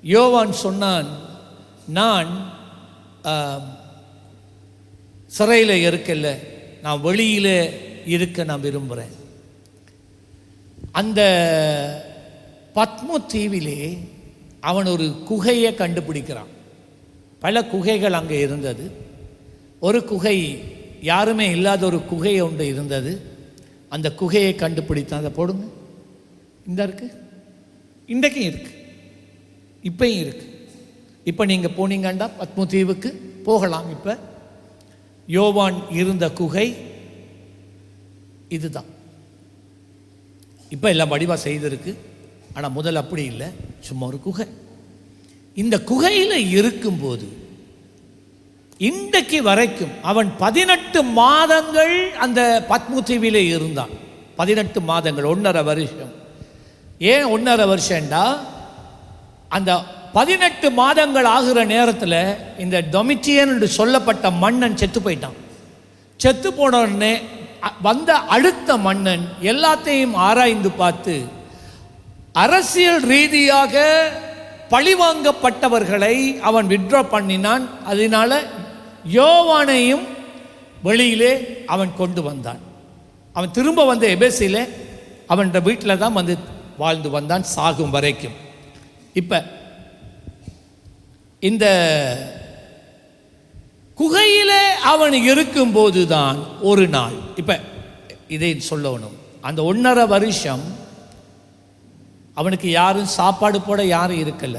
யோவான் சொன்னான், நான் சிறையில் இருக்கல, நான் வெளியில் இருக்க நான் விரும்புகிறேன். அந்த பத்மு தீவிலே அவன் ஒரு குகையை கண்டுபிடிக்கிறான். பல குகைகள் அங்கே இருந்தது. ஒரு குகை, யாருமே இல்லாத ஒரு குகை ஒன்று இருந்தது. அந்த குகையை கண்டுபிடித்தான். அதை போடுங்க. இந்த இருக்கு, இன்றைக்கும் இருக்கு, இப்பயும் இருக்கு. இப்போ நீங்கள் போனீங்கண்டா பத்மு தீவுக்கு போகலாம். இப்போ யோவான் இருந்த குகை இதுதான். இப்போ எல்லாம் வடிவாக செய்திருக்கு. ஆனால் முதல் அப்படி இல்லை, சும்மா ஒரு குகை. இந்த குகையில் இருக்கும்போது இன்றைக்கு வரைக்கும் அவன் 18 மாதங்கள் அந்த பத்மு தீவிலே இருந்தான். 18 மாதங்கள், 1.5 வருஷம். ஏன் 1.5 வருஷம்டா, அந்த 18 மாதங்கள் ஆகிற நேரத்தில் இந்த டொமிட்டியன் என்று சொல்லப்பட்ட மன்னன் செத்து போயிட்டான். செத்து போன உடனே வந்த அடுத்த மன்னன் எல்லாத்தையும் ஆராய்ந்து பார்த்து அரசியல் ரீதியாக பழிவாங்கப்பட்டவர்களை அவன் வித்ட்ரா பண்ணினான். அதனால யோவானையும் வெளியிலே அவன் கொண்டு வந்தான். அவன் திரும்ப வந்த எபேசிலே அவன் வீட்டில் தான் வந்து வாழ்ந்து வந்தான் சாகும் வரைக்கும். இப்போ இந்த குகையிலே அவன் இருக்கும்போது தான் ஒரு நாள், இப்போ இதை சொல்லணும், அந்த 1.5 வருஷம் அவனுக்கு யாரும் சாப்பாடு போட யாரும் இருக்கல,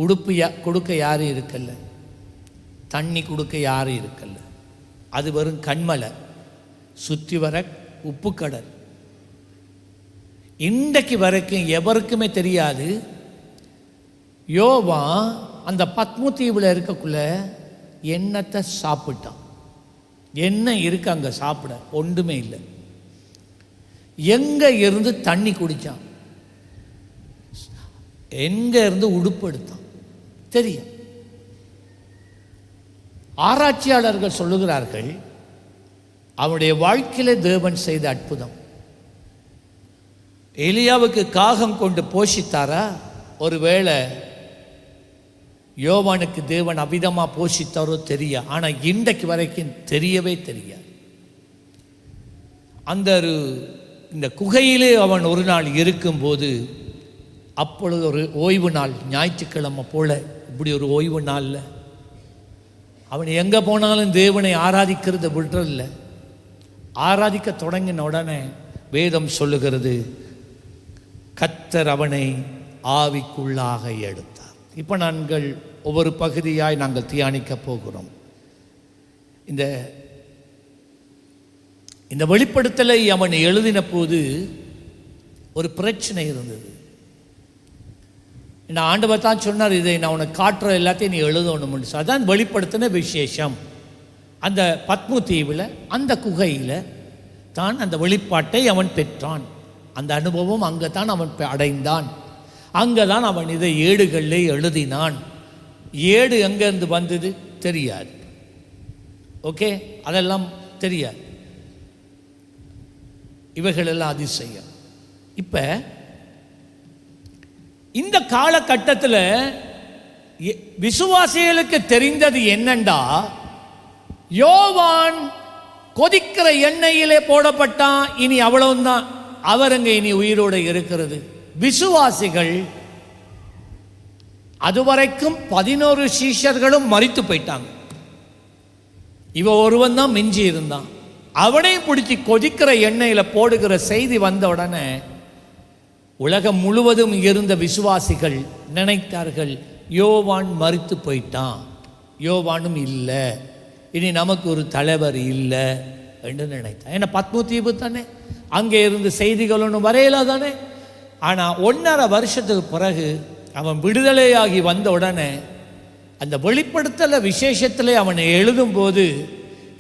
உடுப்பு கொடுக்க யாரும் இருக்கல, தண்ணி கொடுக்க யாரும் இருக்கல. அது வெறும் கண்மலை, சுற்றி வர உப்பு கடல். இன்றைக்கு வரைக்கும் எவருக்குமே தெரியாது யோவான் அந்த பத்மு தீவில் இருக்கக்குள்ள என்னத்தை சாப்பிட்டான், என்ன இருக்கு அங்கே சாப்பிட, ஒன்றுமே இல்லை. எங்கே இருந்து தண்ணி குடித்தான், எங்கே இருந்து உடுப்பு எடுத்தான் தெரியும். ஆராய்ச்சியாளர்கள் சொல்லுகிறார்கள், அவனுடைய வாழ்க்கையில தேவன் செய்த அற்புதம். எலியாவுக்கு காகம் கொண்டு போஷித்தாரா? ஒருவேளை யோவானுக்கு தேவன் அவிதமா போஷித்தாரோ தெரியா. ஆனால் இன்றைக்கு வரைக்கும் தெரியவே தெரியாது. இந்த குகையிலே அவன் ஒரு நாள் இருக்கும்போது, அப்பொழுது ஒரு ஓய்வு நாள், ஞாயிற்றுக்கிழமை போல இப்படி ஒரு ஓய்வு நாளில் அவன் எங்கே போனாலும் தேவனை ஆராதிக்கிறது விடுறதில்லை. ஆராதிக்க தொடங்கின உடனே வேதம் சொல்லுகிறது, கர்த்தர் அவனை ஆவிக்குள்ளாக எடுத்தார். இப்போ நாங்கள் ஒவ்வொரு பகுதியாய் நாங்கள் தியானிக்க போகிறோம். இந்த வெளிப்படுத்தலை அவன் எழுதின போது ஒரு பிரச்சனை இருந்தது. இந்த ஆண்டவர் தான் சொன்னார், இதை நான் உனக்கு காட்டுற எல்லாத்தையும் நீ எழுதணும்னு. அதான் வெளிப்படுத்தின விசேஷம். அந்த பத்மு தீவில் அந்த குகையில் தான் அந்த வெளிப்பாட்டை அவன் பெற்றான். அந்த அனுபவம் அங்கே தான் அவன் அடைந்தான். அங்கே தான் அவன் இதை ஏடுகளில் எழுதினான். ஏடு எங்கேருந்து வந்தது தெரியாது. ஓகே, அதெல்லாம் தெரியாது. இவைகளெல்லாம் அதிசயம். இப்போ இந்த காலகட்டத்தில் விசுவாசிகளுக்கு தெரிந்தது என்னண்டா, யோவான் கொதிக்கிற எண்ணெயிலே போடப்பட்டான், இனி அவ்வளவுதான், அவருங்க இனி உயிரோடு இருக்கிறது. விசுவாசிகள் அதுவரைக்கும் 11 சீஷர்களும் மரித்து போயிட்டாங்க. இவ ஒருவன் தான் மிஞ்சி இருந்தான். அவனையும் பிடிச்சி கொதிக்கிற எண்ணெயில் போடுகிற செய்தி வந்த உடனே உலகம் முழுவதும் இருந்த விசுவாசிகள் நினைத்தார்கள், யோவான் மரித்து போயிட்டான், யோவானும் இல்லை, இனி நமக்கு ஒரு தலைவர் இல்லை என்று நினைத்தான். ஏன்னா பத்மு தீவு தானே, அங்கே இருந்து செய்திகள் ஒன்றும் வரையில தானே. ஆனால் 1.5 வருஷத்துக்கு பிறகு அவன் விடுதலையாகி வந்த உடனே அந்த வெளிப்படுத்தல விசேஷத்தில் அவன் எழுதும்போது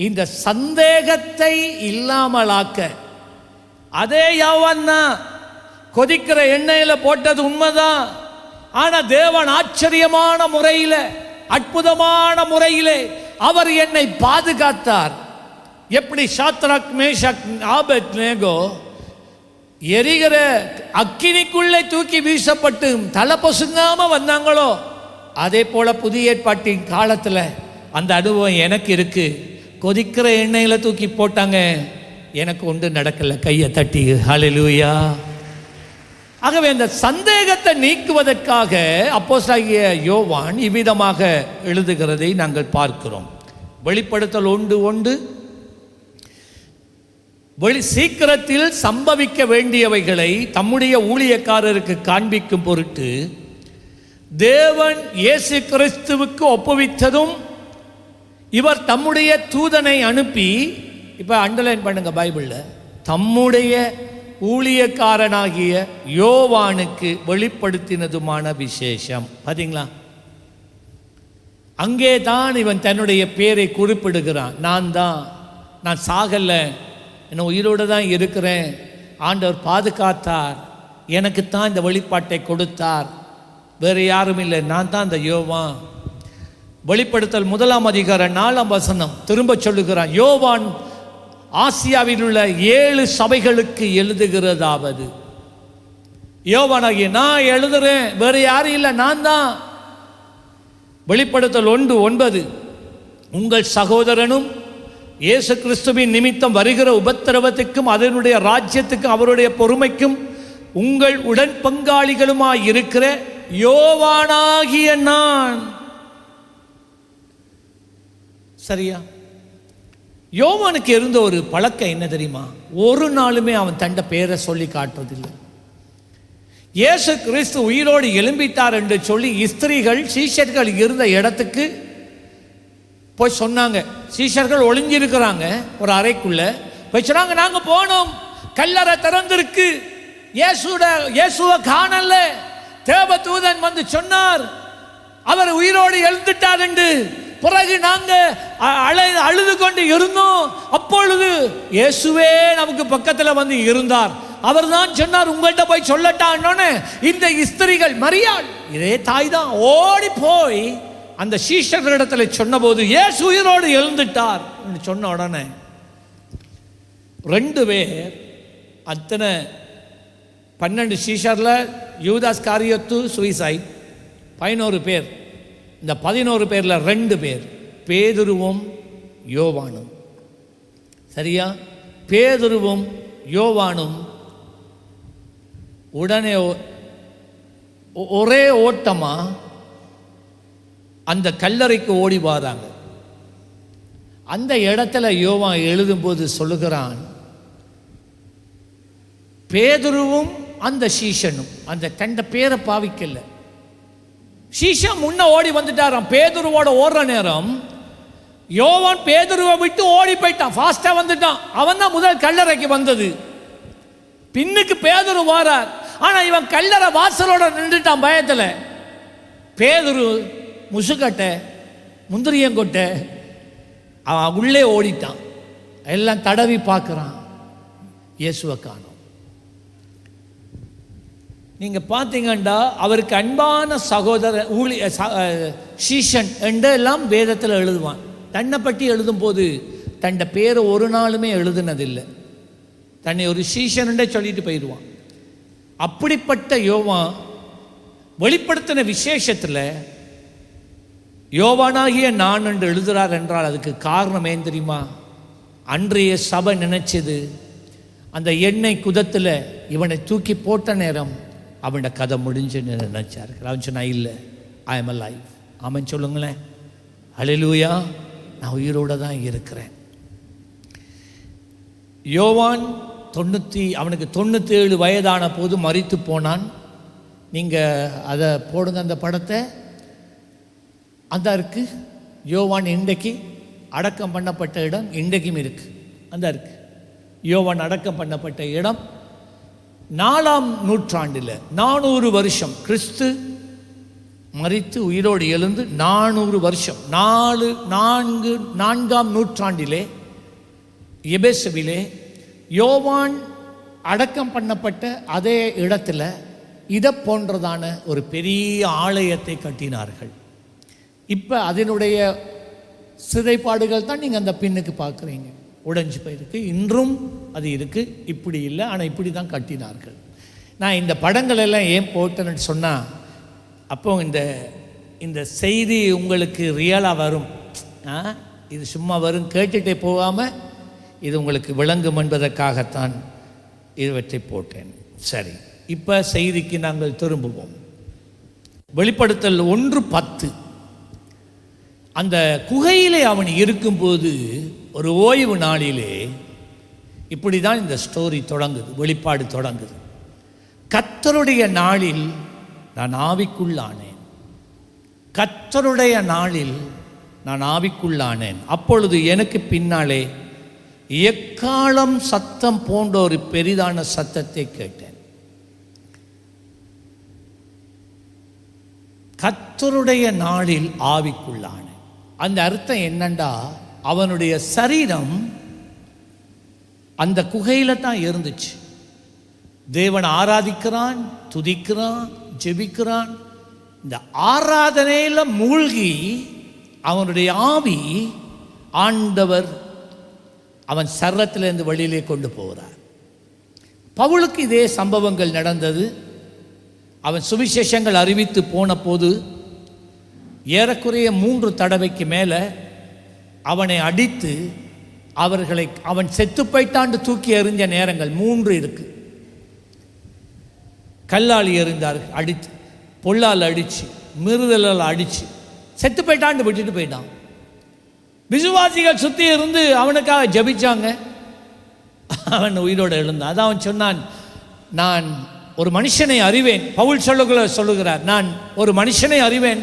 இந்த சந்தேகத்தை இல்லாமலாக்க, அதே யோவான் தான் கொதிக்கிற எண்ணெயில் போட்டது உண்மைதான், ஆனால் தேவன் ஆச்சரியமான முறையில், அற்புதமான முறையில் அவர் என்னை பாதுகாத்தார். எப்படி சாத்ராக் மேஷாக் ஆபேத்நேகோ எரிகிற அக்கினிக்குள்ளே தூக்கி வீசப்பட்டு தலை பொசுங்காம வந்தாங்களோ, அதே போல புதிய ஏற்பாட்டின் காலத்தில் அந்த அனுபவம் எனக்கு இருக்கு. கொதிக்கிற எண்ணெயில் தூக்கி போட்டாங்க, எனக்கு ஒன்று நடக்கலை, கையை தட்டி ஹல்லேலூயா. ஆகவே அந்த சந்தேகத்தை நீக்குவதற்காக அப்போஸ்தலனாகிய யோவான் இவ்விதமாக எழுதுகிறதை நாங்கள் பார்க்கிறோம். வெளிப்படுத்தல் 1:1 சீக்கிரத்தில் சம்பவிக்க வேண்டியவைகளை தம்முடைய ஊழியக்காரருக்கு காண்பிக்கும் பொருட்டு தேவன் இயேசு கிறிஸ்துவுக்கு ஒப்புவித்ததும் இவர் தம்முடைய தூதனை அனுப்பி, இப்போ அண்டர்லைன் பண்ணுங்க பைபிளில், தம்முடைய ஊழியக்காரனாகிய யோவானுக்கு வெளிப்படுத்தினதுமான விசேஷம். பார்த்தீங்களா, அங்கே தான் இவன் தன்னுடைய பேரை குறிப்பிடுகிறான். நான் சாகலை, என்ன உயிரோடு தான் இருக்கிறேன், ஆண்டவர் பாதுகாத்தார், எனக்குத்தான் இந்த வெளிப்பாட்டை கொடுத்தார், வேறு யாரும் இல்லை, நான் தான் இந்த யோவான். வெளிப்படுத்தல் 1:4 திரும்ப சொல்லுகிறான், யோவான் ஆசியாவில் உள்ள 7 சபைகளுக்கு எழுதுகிறதாவது. யோவானாகிய நான் எழுதுறேன், வேறு யாரும் இல்லை, நான் தான். வெளிப்படுத்தல் 1:9 உங்கள் சகோதரனும் இயேசு கிறிஸ்துவின் நிமித்தம் வருகிற உபத்திரவத்துக்கும் அதனுடைய ராஜ்யத்துக்கும் அவருடைய பொறுமைக்கும் உங்கள் உடன் பங்காளிகளுமாய் இருக்கிற யோவானாகிய நான். சரியா? யோவானுக்கு இருந்த ஒரு பழக்கம் என்ன தெரியுமா? ஒரு நாளுமே அவன் தண்ட பேரை சொல்லி காட்டுறதில்லை. இயேசு கிறிஸ்து உயிரோடு எழும்பிட்டார் என்று சொல்லி ஸ்திரீகள் சீஷர்கள் இருந்த இடத்துக்கு போய் சொன்னாங்க. சீஷர்கள் ஒளிஞ்சிருக்கிறாங்க ஒரு அறைக்குள்ள. போய் சொன்னாங்க, நாங்க போனோம், கல்லறை திறந்திருக்கு, இயேசுவை காணல, தேவதூதன் வந்து சொன்னார் அவர் உயிரோடு எழுந்துட்டார் என்று. பிறகு நாங்க அழுது கொண்டு இருந்தோம். அப்பொழுது இயேசுவே நமக்கு பக்கத்தில் வந்து இருந்தார். அவர் தான் சொன்னார், உங்கள்கிட்ட போய் சொல்லட்டான்னு. இந்த ஸ்திரீகள் மரியாள் இதே தாய் தான் ஓடி போய் அந்த சீஷர்களிடத்தில் சொன்னபோது இயேசு உயிரோடு எழுந்துட்டார் சொன்ன உடனே 2 பேர், அத்தனை 12 சீஷர்ல யூதாஸ் காரியத்து சூசைட் 11 பேர். இந்த 11 பேர்ல 2 பேர் பேதுருவும் யோவானும். சரியா? பேதுருவும் யோவானும் உடனே ஒரே ஓட்டமா அந்த கல்லறைக்கு ஓடி வராங்க. அந்த இடத்துல யோவான் எழுதும்போது சொல்லுகிறான், பேதுருவும் அந்த சீஷனும், அந்த தண்ட பேரை பாவிக்கல, சீஷன் முன்ன ஓடி வந்துட்டாராம். பேதுருவோட ஓடுற நேரம் யோவான் பேதுருவை விட்டு ஓடி போயிட்டான், ஃபாஸ்டா வந்துட்டான். அவன் தான் முதல் கல்லறைக்கு வந்தது. பின்னுக்கு பேதுரு வாரார். ஆனா இவன் கல்லறை வாசலோட நின்றுட்டான் பயத்துல. பேதுரு முசுக்கட்டை முந்திரியங்கொட்டை அவன் உள்ளே ஓடிட்டான். எல்லாம் தடவி பார்க்குறான், இயேசுவை காணோம். நீங்க பார்த்தீங்கன்னா அவருக்கு அன்பான சகோதர சீஷன் என்றெல்லாம் வேதத்தில் எழுதுவான். தன்னை பற்றி எழுதும் போது தன்னை பேரை ஒரு நாளுமே எழுதுனதில்லை. தன்னை ஒரு சீஷன்ன்றே சொல்லிட்டு போயிடுவான். அப்படிப்பட்ட யோவான் வெளிப்படுத்தின விசேஷத்தில் யோவானாகிய நான் என்று எழுதுகிறார் என்றால் அதுக்கு காரணம் ஏன் தெரியுமா? அன்றைய சபை நினைச்சது, அந்த எண்ணெய் குதத்தில் இவனை தூக்கி போட்ட நேரம் அவனோட கதை முடிஞ்சுன்னு நினைச்சாரு. அவன் சொன்னா, இல்லை, ஐ எம் அலைவ். ஆமென் சொல்லுங்களேன். ஹல்லேலூயா. நான் உயிரோடு தான் இருக்கிறேன். யோவான் அவனுக்கு 97 வயதான போது மரித்து போனான். நீங்கள் அதை போடுங்க, அந்த படத்தை. அந்த இருக்கு யோவான் இன்றைக்கு அடக்கம் பண்ணப்பட்ட இடம் இன்றைக்கும் இருக்கு. அந்த இருக்கு யோவான் அடக்கம் பண்ணப்பட்ட இடம் 4ஆம் நூற்றாண்டில் 400 வருஷம் கிறிஸ்து மரித்து உயிரோடு எழுந்து 400 வருஷம் 4ஆம் நூற்றாண்டிலே எபேசுவிலே யோவான் அடக்கம் பண்ணப்பட்ட அதே இடத்துல இதை போன்றதான ஒரு பெரிய ஆலயத்தை கட்டினார்கள். இப்போ அதனுடைய சிதைப்பாடுகள் தான் நீங்கள் அந்த பின்னுக்கு பார்க்குறீங்க. உடைஞ்சு போயிருக்கு. இன்றும் அது இருக்குது. இப்படி இல்லை, ஆனால் இப்படி தான் கட்டினார்கள். நான் இந்த படங்கள் எல்லாம் ஏன் போட்டேன்னு சொன்னால், அப்போ இந்த செய்தி உங்களுக்கு ரியலாக வரும். இது சும்மா வரும் கேட்டுகிட்டே போகாமல் இது உங்களுக்கு விளங்கும் என்பதற்காகத்தான் இவற்றை போட்டேன். சரி, இப்போ செய்திக்கு நாங்கள் திரும்புவோம். வெளிப்படுத்தல் 1:10. அந்த குகையிலே அவன் இருக்கும்போது ஒரு ஓய்வு நாளிலே இப்படி தான் இந்த ஸ்டோரி தொடங்குது, வெளிப்பாடு தொடங்குது. கர்த்தருடைய நாளில் நான் ஆவிக்குள்ளானேன். கர்த்தருடைய நாளில் நான் ஆவிக்குள்ளானேன். அப்பொழுது எனக்கு பின்னாலே எக்காலம் சத்தம் போன்ற ஒரு பெரிதான சத்தத்தை கேட்டேன். கர்த்தருடைய நாளில் ஆவிக்குள்ளானேன். அந்த அர்த்தம் என்னண்டா, அவனுடைய சரீரம் அந்த குகையில தான் இருந்துச்சு. தேவன் ஆராதிக்கிறான், துதிக்கிறான், ஜெபிக்கிறான். இந்த ஆராதனையில் மூழ்கி அவனுடைய ஆவி ஆண்டவர் அவன் சரத்திலிருந்து வெளியிலே கொண்டு போகிறார். பவுலுக்கு இதே சம்பவங்கள் நடந்தது. அவன் சுவிசேஷங்கள் அறிவித்து போன போது ஏறக்குறைய 3 தடவைக்கு மேலே அவனை அடித்து அவன் செத்து போயிட்டாண்டு தூக்கி எறிஞ்ச நேரங்கள் 3 இருக்கு. கல்லால் எறிந்தார்கள், அடித்து, பொல்லால் அடிச்சு, மிருதலால் அடிச்சு செத்து போயிட்டாண்டு விட்டுட்டு போயிட்டான். விசுவாசிகள் சுற்றி இருந்து அவனுக்காக ஜபிச்சாங்க. அவன் உயிரோடு எழுந்தான். அதான் அவன் சொன்னான், நான் ஒரு மனுஷனை அறிவேன். பவுல் சொல்லுகிறார், நான் ஒரு மனுஷனை அறிவேன்,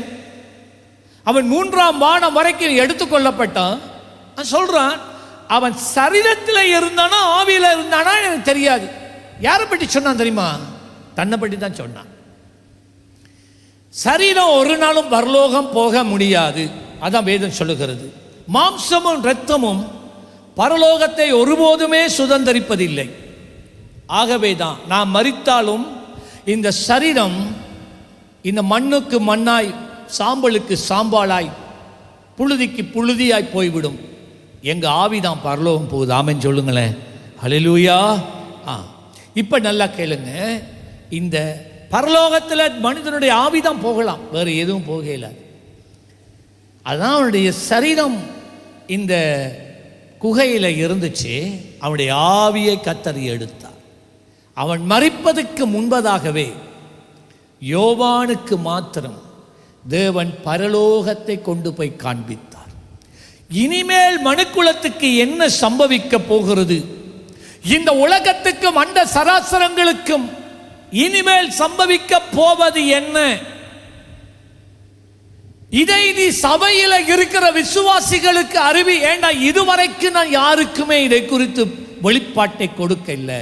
அவன் 3ஆம் வானம் வரைக்கும் எடுத்துக்கொள்ளப்பட்டான். சொல்றான், அவன் சரீரத்தில் இருந்தானா ஆவியில் இருந்தானா எனக்கு தெரியாது. யாரை பற்றி சொன்னான் தெரியுமா? தன்னை பற்றி தான் சொன்னான். சரீரம் ஒரு நாளும் பரலோகம் போக முடியாது. அதான் வேதம் சொல்லுகிறது. மாம்சமும் இரத்தமும் பரலோகத்தை ஒருபோதுமே சுதந்தரிப்பதில்லை. ஆகவே தான் நாம் மரித்தாலும் இந்த சரீரம் இந்த மண்ணுக்கு மண்ணாய், சாம்பலுக்கு சாம்பாளாய், புழுதிக்கு புழுதியாய் போய்விடும். எங்க ஆவிதான் பரலோகம் போகுது. ஆமென் சொல்லுங்களேன். ஹல்லேலூயா. இப்போ நல்லா கேளுங்க. இந்த பரலோகத்தில் மனிதனுடைய ஆவிதான் போகலாம், வேறு எதுவும் போகல. அதான் அவனுடைய சரீரம் இந்த குகையில் இருந்துச்சு. அவனுடைய ஆவியை கத்தறி எடுத்தார். அவன் மரிப்பதற்கு முன்பதாகவே யோவானுக்கு மாத்திரம் தேவன் பரலோகத்தை கொண்டு போய் காண்பித்தார். இனிமேல் மனுக்குலத்துக்கு என்ன சம்பவிக்க போகிறது, இந்த உலகத்துக்கும் அண்ட சராசரங்களுக்கும் இனிமேல் சம்பவிக்க போவது என்ன, இதை நீ சபையில இருக்கிற விசுவாசிகளுக்கு அறிவி. ஏண்டா இதுவரைக்கும் நான் யாருக்குமே இதை குறித்து வெளிப்பாட்டை கொடுக்க இல்லை,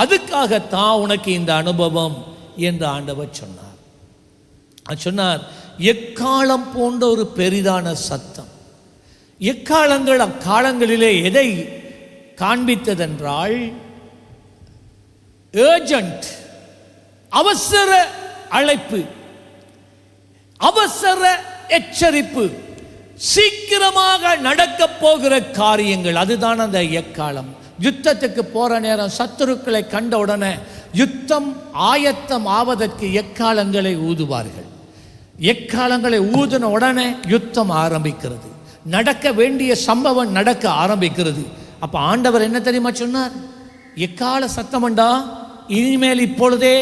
அதுக்காகத்தான் உனக்கு இந்த அனுபவம் என்று ஆண்டவர் சொன்னார். சொன்னார், எக்காலம் போன்ற ஒரு பெரிதான சத்தம். எக்காலங்கள் அக்காலங்களிலே எதை காண்பித்ததென்றால், ஏர்ஜென்ட், அவசர அழைப்பு, அவசர எச்சரிப்பு, சீக்கிரமாக நடக்க போகிற காரியங்கள். அதுதான் அந்த எக்காலம். யுத்தத்துக்கு போற நேரம் சத்துருக்களை கண்ட உடனே யுத்தம் ஆயத்தம் ஆவதற்கு எக்காலங்களை ஊதுவார்கள். எக்காலங்களை ஊதின உடனே யுத்தம் ஆரம்பிக்கிறது, நடக்க வேண்டிய சம்பவம் நடக்க ஆரம்பிக்கிறது. அப்ப ஆண்டவர் என்ன தெரியுமா சொன்னார்? எக்கால சத்தமண்டா இனிமேல் இப்பொழுதே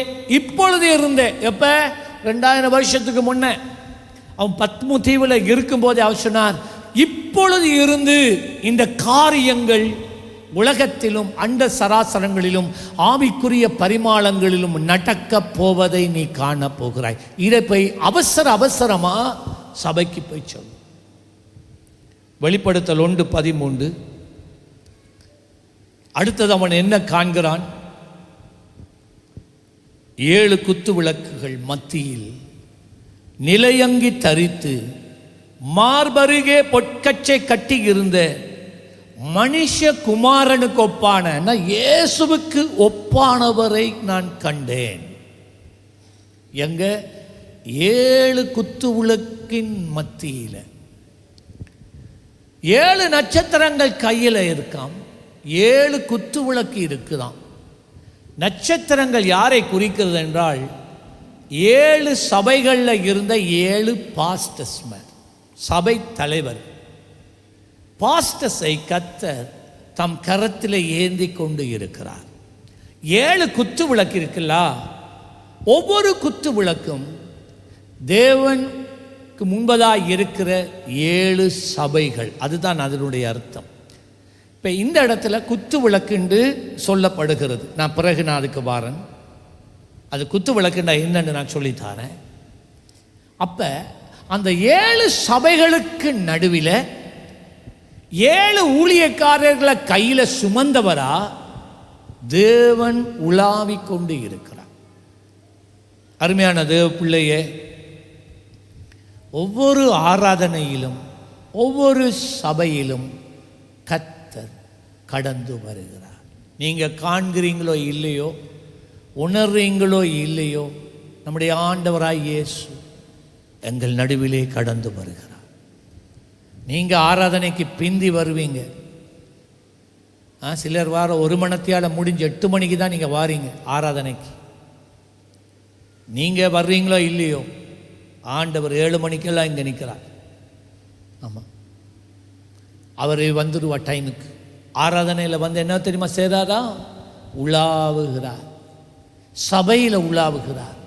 இருந்தே. எப்ப 2000 வருஷத்துக்கு முன்ன அவன் பத்மு தீவுல இருக்கும் போதே அவர் சொன்னார், இப்பொழுது இருந்து இந்த காரியங்கள் உலகத்திலும் அண்ட சராசரங்களிலும் ஆவிக்குரிய பரிமாணங்களிலும் நடக்க போவதை நீ காண போகிறாய். இதை போய் அவசரமா சபைக்கு போய் சொல். வெளிப்படுத்தல் 1:13. அடுத்தது அவன் என்ன காண்கிறான்? 7 குத்து விளக்குகள் மத்தியில் நிலையங்கி தரித்து மார்பருகே பொற்கச்சை கட்டி இருந்த மனுஷகுமாரனுக்கு ஒப்பான, இயேசுவுக்கு ஒப்பானவரை நான் கண்டேன். எங்க? 7 குத்து விளக்கின் மத்தியில 7 நட்சத்திரங்கள் கையில இருக்காம், 7 குத்து விளக்கு இருக்குதாம். நட்சத்திரங்கள் யாரை குறிக்கிறது என்றால், 7 சபைகளில் இருந்த 7 பாஸ்டர்ஸ்மேன், சபை தலைவர். பாஸ்டர்ஸை கர்த்தர் தம் கரத்தில் ஏந்தி கொண்டு இருக்கிறார். 7 குத்து விளக்கு இருக்குல்ல, ஒவ்வொரு குத்து விளக்கும் தேவனுக்கு முன்பதாக இருக்கிற 7 சபைகள். அதுதான் அதனுடைய அர்த்தம். இப்போ இந்த இடத்துல குத்து விளக்குண்டு சொல்லப்படுகிறது. நான் பிறகு அதுக்கு வாரன், அது குத்து விளக்குண்டா என்னன்னு நான் சொல்லித்தாரேன். அப்ப அந்த 7 சபைகளுக்கு நடுவில் 7 ஊழியக்காரர்களை கையில சுமந்தவரா தேவன் உலாவி கொண்டு இருக்கிறார். அருமையான தேவ பிள்ளையே, ஒவ்வொரு ஆராதனையிலும் ஒவ்வொரு சபையிலும் கர்த்தர் கடந்து வருகிறார். நீங்க காண்கிறீங்களோ இல்லையோ, உணர்றீங்களோ இல்லையோ, நம்முடைய ஆண்டவராய் இயேசு எங்கள் நடுவிலே கடந்து வருகிறார். நீங்க ஆராதனைக்கு பிந்தி வருவீங்க. சிலர் வார 1 மணித்தியால முடிஞ்சு 8 மணிக்கு தான் நீங்க வாரீங்க ஆராதனைக்கு. நீங்க வர்றீங்களோ இல்லையோ, ஆண்டவர் 7 மணிக்கெல்லாம் இங்க நிற்கிறார். ஆமா, அவர் வந்துடுவார் டைமுக்கு. ஆராதனையில் வந்து என்ன தெரியுமா செய்றாரா? உலாவுகிறார், சபையில் உலாவுகிறார்.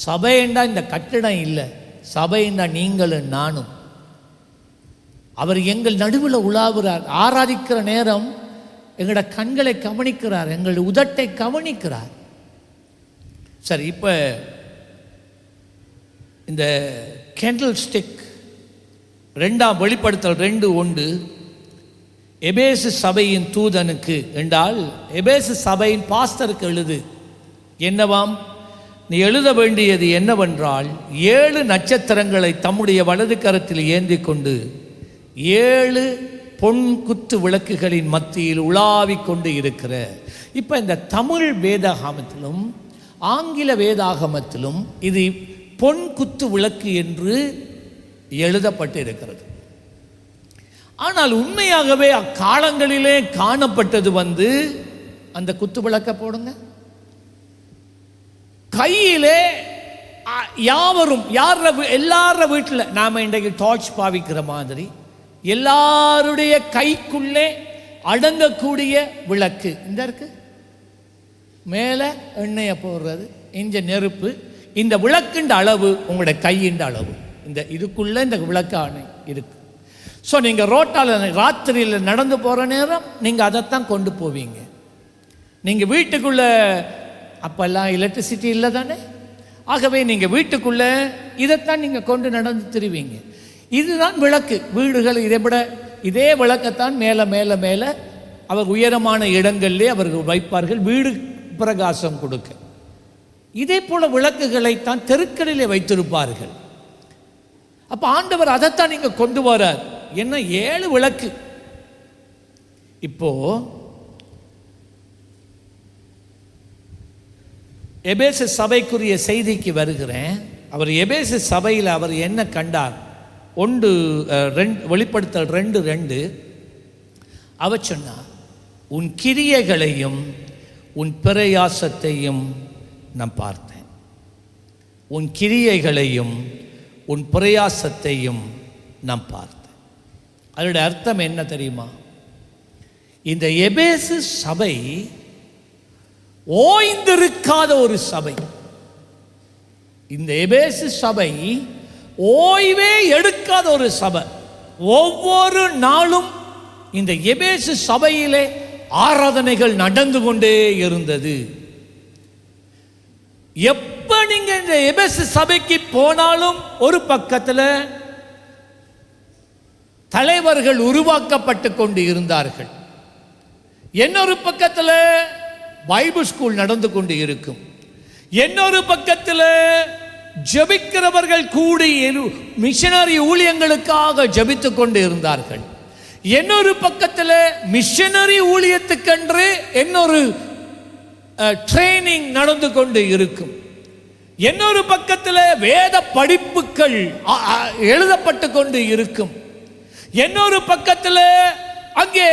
சபைண்டா இந்த கட்டிடம் இல்லை, சபைண்டா நீங்களும் நானும். அவர் எங்கள் நடுவில் உலாவுகிறார். ஆராதிக்கிற நேரம் எங்களோட கண்களை கவனிக்கிறார், எங்களுடைய உதட்டை கவனிக்கிறார். சரி, இப்போ இந்த கேண்டில் ஸ்டிக் 2ஆம் வெளிப்படுத்தல் 2:1 எபேசு சபையின் தூதனுக்கு என்றால் எபேசு சபையின் பாஸ்டருக்கு எழுது. என்னவாம்? நீ எழுத வேண்டியது என்னவென்றால், 7 நட்சத்திரங்களை தம்முடைய வலது கரத்தில் ஏந்தி கொண்டு 7 பொன் குத்து விளக்குகளின் மத்தியில் உலாவிக் கொண்டு இருக்கிற. இப்போ இந்த தமிழ் வேதாகமத்திலும் ஆங்கில வேதாகமத்திலும் இது பொன் குத்து விளக்கு என்று எழுதப்பட்டு இருக்கிறது. ஆனால் உண்மையாகவே அக்காலங்களிலே காணப்பட்டது அந்த குத்து விளக்க போடுங்க, கையிலே யாவரும் எல்லார வீட்டில் நாம் இன்றைக்கு டார்ச் பாவிக்கிற மாதிரி எல்லாருடைய கைக்குள்ளே அடங்கக்கூடிய விளக்கு இந்த இருக்கு. மேலே எண்ணெயை போடுறது, இந்த நெருப்பு, இந்த விளக்குண்ட அளவு உங்களுடைய கையின் அளவு, இந்த இதுக்குள்ள இந்த விளக்கான இருக்கு. ஸோ நீங்கள் ரோட்டால் ராத்திரியில் நடந்து போகிற நேரம் நீங்கள் அதைத்தான் கொண்டு போவீங்க. நீங்கள் வீட்டுக்குள்ளே அப்போல்லாம் எலக்ட்ரிசிட்டி இல்லை தானே, ஆகவே நீங்கள் வீட்டுக்குள்ளே இதைத்தான் நீங்கள் கொண்டு நடந்து திரிவீங்க. இதுதான் விளக்கு. வீடுகள் இதை விட இதே விளக்கத்தான் மேலே மேலே மேலே அவர் உயரமான இடங்களிலே அவர்கள் வைப்பார்கள், வீடு பிரகாசம் கொடுக்க. இதே போல விளக்குகளைத்தான் தெருக்களிலே வைத்திருப்பார்கள். அப்போ ஆண்டவர் அதைத்தான் நீங்கள் கொண்டு வரார். என்ன 7 விளக்கு. இப்போ எபேசு சபைக்குரிய செய்திக்கு வருகிறேன். அவர் எபேசு சபையில் அவர் என்ன கண்டார்? வெளிப்படுத்தல் 2:2 அவர் சொன்னார், உன் கிரியைகளையும் உன் பிரயாசத்தையும் நான் பார்த்தேன். உன் கிரியைகளையும் உன் பிரயாசத்தையும் நான் பார்த்தேன். அதோடைய அர்த்தம் என்ன தெரியுமா? இந்த எபேசு சபை ஓய்ந்திருக்காத ஒரு சபை. இந்த எபேசு சபை ஓய்வே எடுக்காத ஒரு சபை. ஒவ்வொரு நாளும் இந்த எபேசு சபையிலே ஆராதனைகள் நடந்து கொண்டே இருந்தது. எப்ப நீங்க இந்த எபேசு சபைக்கு போனாலும் ஒரு பக்கத்தில் தலைவர்கள் உருவாக்கப்பட்டு கொண்டு இருந்தார்கள், இன்னொரு பக்கத்தில் பைபிள் ஸ்கூல் நடந்து கொண்டு இருக்கும், இன்னொரு பக்கத்தில் ஜபிக்கிறவர்கள் கூடி மிஷனரி ஊழியங்களுக்காக ஜபித்து கொண்டு இருந்தார்கள், இன்னொரு பக்கத்தில் மிஷனரி ஊழியத்துக்கென்று இன்னொரு ட்ரைனிங் நடந்து கொண்டு இருக்கும், இன்னொரு பக்கத்தில் வேத படிப்புகள் எழுதப்பட்டு கொண்டு இருக்கும், இன்னொரு பக்கத்தில் அங்கே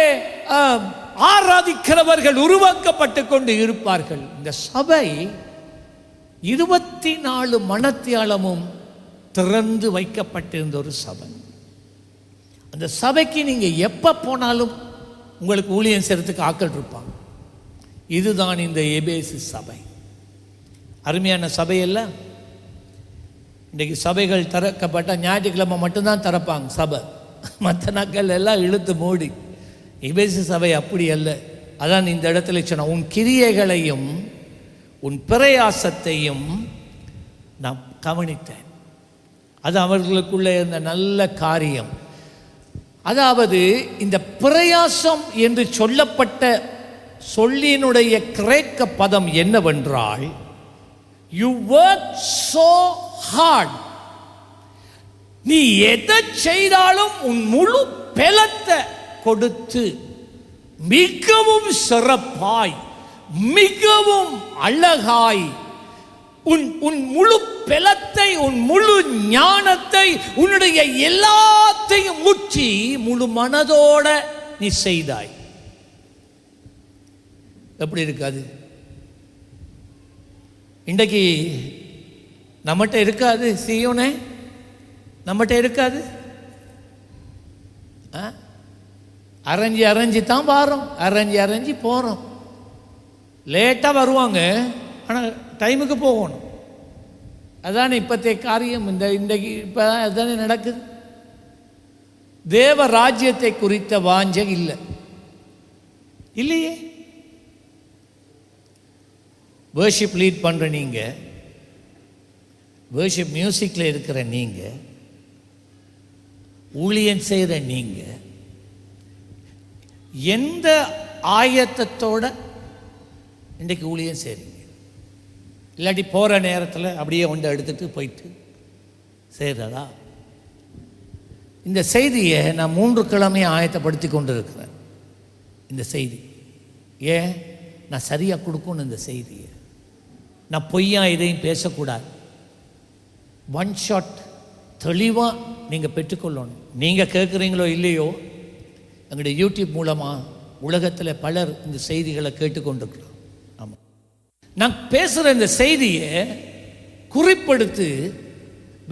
ஆராதிக்கிறவர்கள் உருவாக்கப்பட்டு கொண்டு இருப்பார்கள். இந்த சபை 24 மணத்தியாலமும் திறந்து வைக்கப்பட்டிருந்த ஒரு சபை. அந்த சபைக்கு நீங்க எப்ப போனாலும் உங்களுக்கு ஊழியம் செய்யறதுக்கு ஆட்கள் இருப்பாங்க. இதுதான் இந்த எபேசு சபை. அருமையான சபையெல்லாம். இன்றைக்கு சபைகள் திறக்கப்பட்ட ஞாயிற்றுக்கிழமை மட்டும்தான் திறப்பாங்க சபை, மற்ற நாட்கள் எல்லாம் இழுத்து மூடி. எபேசு சபை அப்படி அல்ல. அதான் இந்த இடத்துல சொன்ன, உன் கிரியைகளையும் உன் பிரயாசத்தையும் நான் கவனித்தேன். அது அவர்களுக்குள்ளே இருந்த நல்ல காரியம். அதாவது இந்த பிரயாசம் என்று சொல்லப்பட்ட சொல்லினுடைய கிரேக்க பதம் என்னவென்றால், யூ ஒர்க் சோ ஹார்ட். நீ எதை செய்தாலும் உன் முழு பலத்தை கொடுத்து மிகவும் சிறப்பாய், மிகவும் அழகாய், உன் முழு பலத்தை, உன் முழு ஞானத்தை, உன்னுடைய எல்லாத்தையும் ஊற்றி முழு மனதோட நீ செய்தாய். எப்படி இருக்காது? இன்றைக்கு நம்மகிட்ட இருக்காது. சீயோனே நம்மகிட்ட இருக்காது. அரைஞ்சி அரைஞ்சி தான் வாரோம், அரைஞ்சி போகிறோம். லேட்டாக வருவாங்க, ஆனால் டைமுக்கு போகணும். அதானே இப்போத்தைய காரியம். இன்றைக்கு இப்போ அதுதானே நடக்குது. தேவ ராஜ்யத்தை குறித்த வாஞ்சை இல்லை, இல்லையே. வேர்ஷிப் லீட் பண்ணுற நீங்கள், வேர்ஷிப் மியூசிக்கில் இருக்கிற நீங்கள், ஊழியம் செய்கிற நீங்கள் எந்த ஆயத்தத்தோட இன்றைக்கு ஊழியம் செய்கிறீங்க? இல்லாட்டி போகிற நேரத்தில் அப்படியே ஒன்றை எடுத்துகிட்டு போயிட்டு செய்கிறதா? இந்த செய்தியை நான் 3 கிழமையை ஆயத்தப்படுத்தி கொண்டு இருக்கிறேன். இந்த செய்தி ஏன் நான் சரியாக கொடுக்கணும்? இந்த செய்தியை நான் பொய்யா இதையும் பேசக்கூடாது. 1 ஷாட் தெளிவாக நீங்கள் பெற்றுக்கொள்ளணும். நீங்கள் கேட்குறீங்களோ இல்லையோ, எங்களுடைய யூடியூப் மூலமாக உலகத்தில் பலர் இந்த செய்திகளை கேட்டுக்கொண்டிருக்கிறோம். ஆமாம், நான் பேசுகிற இந்த செய்தியை குறிப்பெடுத்து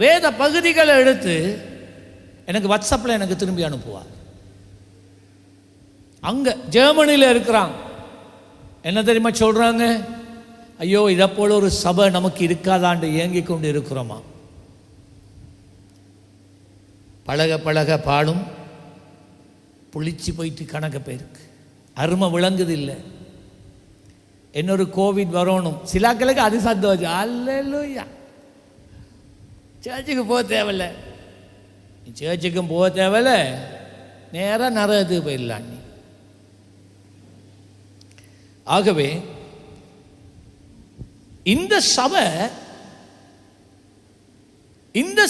வேத பகுதிகளை எடுத்து எனக்கு வாட்ஸ்அப்பில் எனக்கு திரும்பி அனுப்புவார். அங்கே ஜெர்மனியில் இருக்கிறாங்க. என்ன தெரியுமா சொல்கிறாங்க? ஐயோ, இதை போல ஒரு சபை நமக்கு இருக்காதான்னு ஏங்கி கொண்டு இருக்கிறோமா? பழக பழக பாடும் புளிச்சு போயிட்டு கணக்கு போயிருக்கு, அருமை விளங்குது இல்லை. இன்னொரு கோவிட் வரணும், சிலாக்களுக்கு அது சந்தோஷம். அல்லேலூயா, சர்ச்சுக்கு போக தேவையில்ல, சர்ச்சுக்கும் போக தேவையில்ல, நேராக நரகத்துக்கு போயிடலாம் நீ. ஆகவே இந்த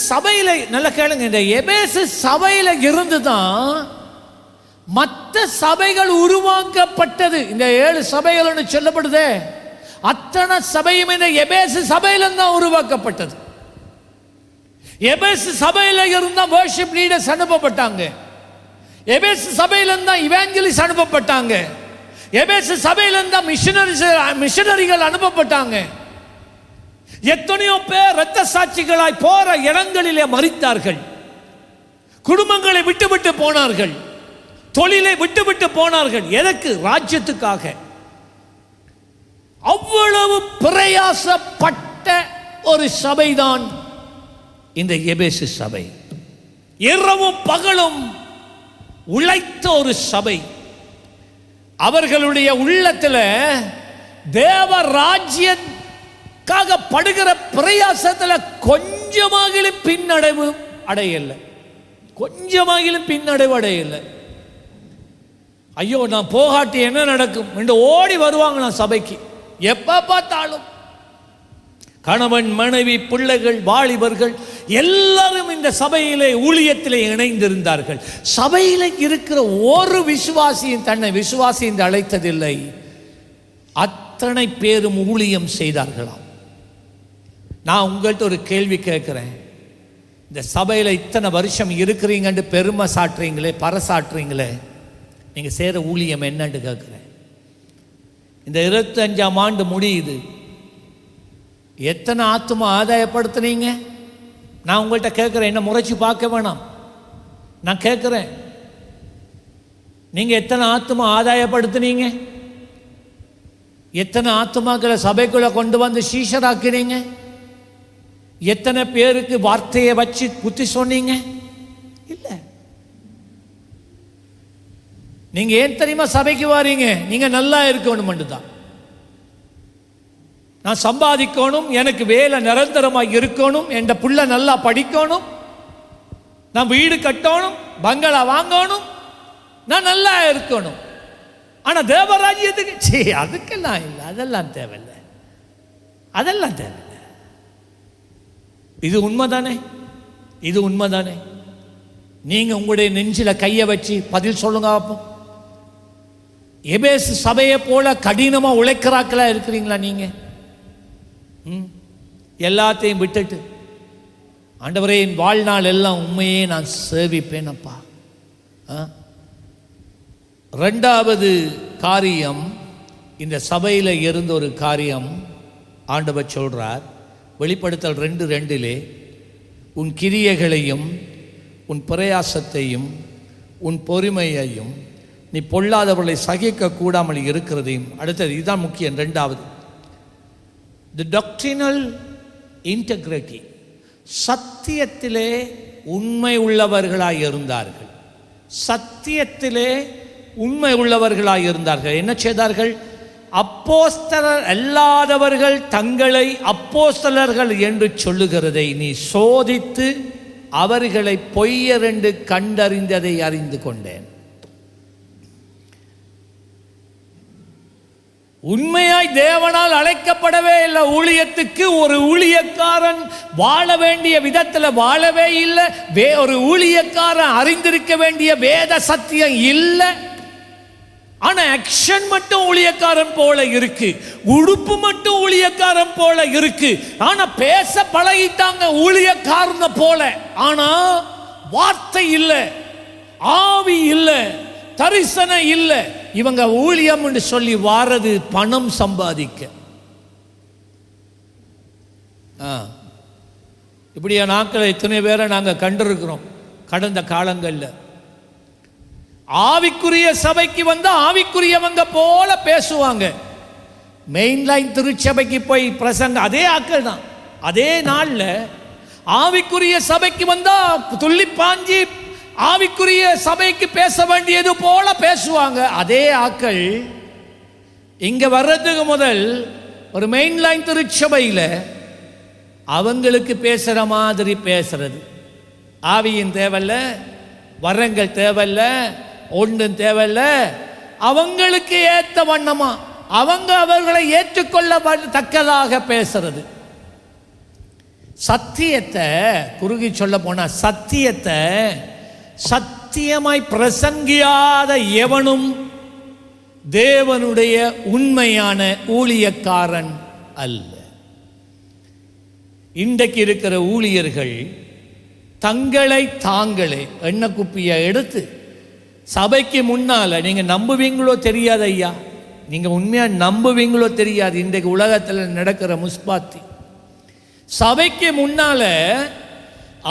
சபையில் நல்ல கேளுங்க, இந்த எபேசு சபையில் இருந்து தான் மற்ற சபைகள் உருவாக்கப்பட்டது. இந்த 7 சபைகள் சொல்லப்படுதே, அத்தனை சபையும் இந்த எபேசு சபையில தான் உருவாக்கப்பட்டது. எபேசு சபையில இருந்தா வர்ஷிப் லீடர்ஸ் அனுப்பப்பட்டாங்க, எபேசு சபையில இருந்தா இவாஞ்சலிஸ்ட் அனுப்பப்பட்டாங்க, எபேசு சபையில இருந்தா மிஷனரிகள் அனுப்பப்பட்டாங்க. எத்தனையோ பேர் இரத்த சாட்சிகளாய் போற இடங்களிலே மரித்தார்கள், குடும்பங்களை விட்டு போனார்கள், தொழிலை விட்டு போனார்கள். எதற்கு? ராஜ்யத்துக்காக. அவ்வளவு பிரயாசப்பட்ட ஒரு சபைதான் இந்த எபேசு சபை. இரவும் பகலும் உழைத்த ஒரு சபை. அவர்களுடைய உள்ளத்தில் தேவ ராஜ்யக்காக படுகிற பிரயாசத்தில் கொஞ்சமாகிலும் பின்னடைவு அடையலை, கொஞ்சமாகிலும் பின்னடைவு அடையலை. ஐயோ நான் போகாட்டி என்ன நடக்கும் என்று ஓடி வருவாங்க நான் சபைக்கு. எப்ப பார்த்தாலும் கணவன், மனைவி, பிள்ளைகள், வாலிபர்கள் எல்லாரும் இந்த சபையிலே ஊழியத்திலே இணைந்திருந்தார்கள். சபையில் இருக்கிற ஒரு விசுவாசியும் தன்னை விசுவாசி என்று அழைத்ததில்லை. அத்தனை பேரும் ஊழியம் செய்தார்களாம். நான் உங்கள்கிட்ட ஒரு கேள்வி கேட்கிறேன். இந்த சபையில் இத்தனை வருஷம் இருக்கிறீங்கன்னு பெருமை சாட்டுறீங்களே, பறைசாட்டுறீங்களே, நீங்கள் செய்கிற ஊழியம் என்னன்னு கேட்குறேன். இந்த 25ஆம் ஆண்டு முடியுது, எத்தனை ஆத்துமா ஆதாயப்படுத்துனீங்க? நான் உங்கள்கிட்ட கேட்குறேன், என்ன முறைச்சி பார்க்க வேணாம், நான் கேட்குறேன், நீங்கள் எத்தனை ஆத்துமா ஆதாயப்படுத்துனீங்க? எத்தனை ஆத்துமாக்களை சபைக்குள்ளே கொண்டு வந்து சீஷராக்கினீங்க? எத்தனை பேருக்கு வார்த்தையை வச்சு புத்தி சொன்னீங்க? இல்லை. நீங்க ஏன் தெரியுமா சபைக்கு வாரீங்க? நீங்க நல்லா இருக்கணும் தான். நான் சம்பாதிக்கணும், எனக்கு வேலை நிரந்தரமாக இருக்கணும், என் புள்ள நல்லா படிக்கணும், நான் வீடு கட்டணும், பங்களா வாங்கணும், நான் நல்லா இருக்கணும். ஆனா தேவராஜ்யத்துக்கு அதுக்கெல்லாம் இல்லை, அதெல்லாம் தேவையில்லை, அதெல்லாம் தேவையில்லை. இது உண்மைதானே? இது உண்மைதானே? நீங்க உங்களுடைய நெஞ்சில கையை வச்சு பதில் சொல்லுங்க பார்ப்போம். எபேசு சபையை போல கடினமா உழைக்கிறாக்களா இருக்கிறீங்களா நீங்க? எல்லாத்தையும் விட்டுட்டு ஆண்டவரே என் வாழ்நாள் எல்லாம் உண்மையே நான் சேவிப்பேன் அப்பா. 2வது காரியம், இந்த சபையில் இருந்த ஒரு காரியம் ஆண்டவர் சொல்றார். வெளிப்படுத்தல் 2:2 உன் கிரியைகளையும் உன் பிரயாசத்தையும் உன் பொறுமையையும் நீ பொல்லாதவர்களை சகிக்க கூடாமல் இருக்கிறதையும். அடுத்தது இதுதான் முக்கியம். 2வது, தி டாக்ட்ரினல் இன்டெகிரிட்டி, சத்தியத்திலே உண்மை உள்ளவர்களாய் இருந்தார்கள். சத்தியத்திலே உண்மை உள்ளவர்களாய் இருந்தார்கள். என்ன செய்தார்கள்? அப்போஸ்தலர் அல்லாதவர்கள் தங்களை அப்போஸ்தலர்கள் என்று சொல்லுகிறதை நீ சோதித்து அவர்களை பொய்யர் என்று கண்டறிந்ததை அறிந்து கொண்டேன். உண்மையாய் தேவனால் அழைக்கப்படவே இல்லை ஊழியத்துக்கு. ஒரு ஊழியக்காரன் வாழ வேண்டிய விதத்தில் வாழவே இல்லை. ஒரு ஊழியக்காரன் அறிந்திருக்க வேண்டிய வேத சத்தியம் இல்லை. ஆனா ஆக்ஷன் மட்டும் ஊழியக்காரன் போல இருக்கு, உடுப்பு மட்டும் ஊழியக்காரன் போல இருக்கு. ஆனா பேச பழகிட்டாங்க ஊழியக்காரன் போல. ஆனா வார்த்தை இல்லை, ஆவி இல்லை, தரிசனம் இல்லை. இவங்க ஊழியம் என்று சொல்லி வாரது பணம் சம்பாதிக்க. இப்படியா நாட்கள் எத்தனை பேரை நாங்கள் கண்டிருக்கிறோம் கடந்த காலங்களில். ஆவிக்குரிய சபைக்கு வந்து ஆவிக்குரியவங்க போல பேசுவாங்க. மெயின் லைன் திருச்சபைக்கு போய் பிரசங்க அதே ஆக்கள் தான். அதே நாளில் ஆவிக்குரிய சபைக்கு வந்தா துள்ளி பாஞ்சி ஆவிக்குரிய சபைக்கு பேச வேண்டியது போல பேசுவாங்க. அதே ஆக்கள் இங்க வர்றதுக்கு முதல் ஒரு மெயின்லைன் திருச்சபையில் அவங்களுக்கு பேசுற மாதிரி பேசுறது. ஆவியின் தேவையில்ல, வரங்கள் தேவையில்ல, ஒன்றும் தேவையில்ல. அவங்களுக்கு ஏற்ற வண்ணமா அவர்களை ஏற்றுக்கொள்ள தக்கதாக பேசுறது. சத்தியத்தை குறுகி சொல்ல போனா சத்தியத்தை சத்தியமாய் பிரசங்கியாத எவனும் தேவனுடைய உண்மையான ஊழியக்காரன் அல்ல. இன்றைக்கு இருக்கிற ஊழியர்கள் தங்களை தாங்களே எண்ணெய் குப்பியை எடுத்து சபைக்கு முன்னால, நீங்க நம்புவீங்களோ தெரியாது ஐயா, நீங்க உண்மையா நம்புவீங்களோ தெரியாது, இன்றைக்கு உலகத்தில் நடக்கிற முஸ்பாத்தி, சபைக்கு முன்னால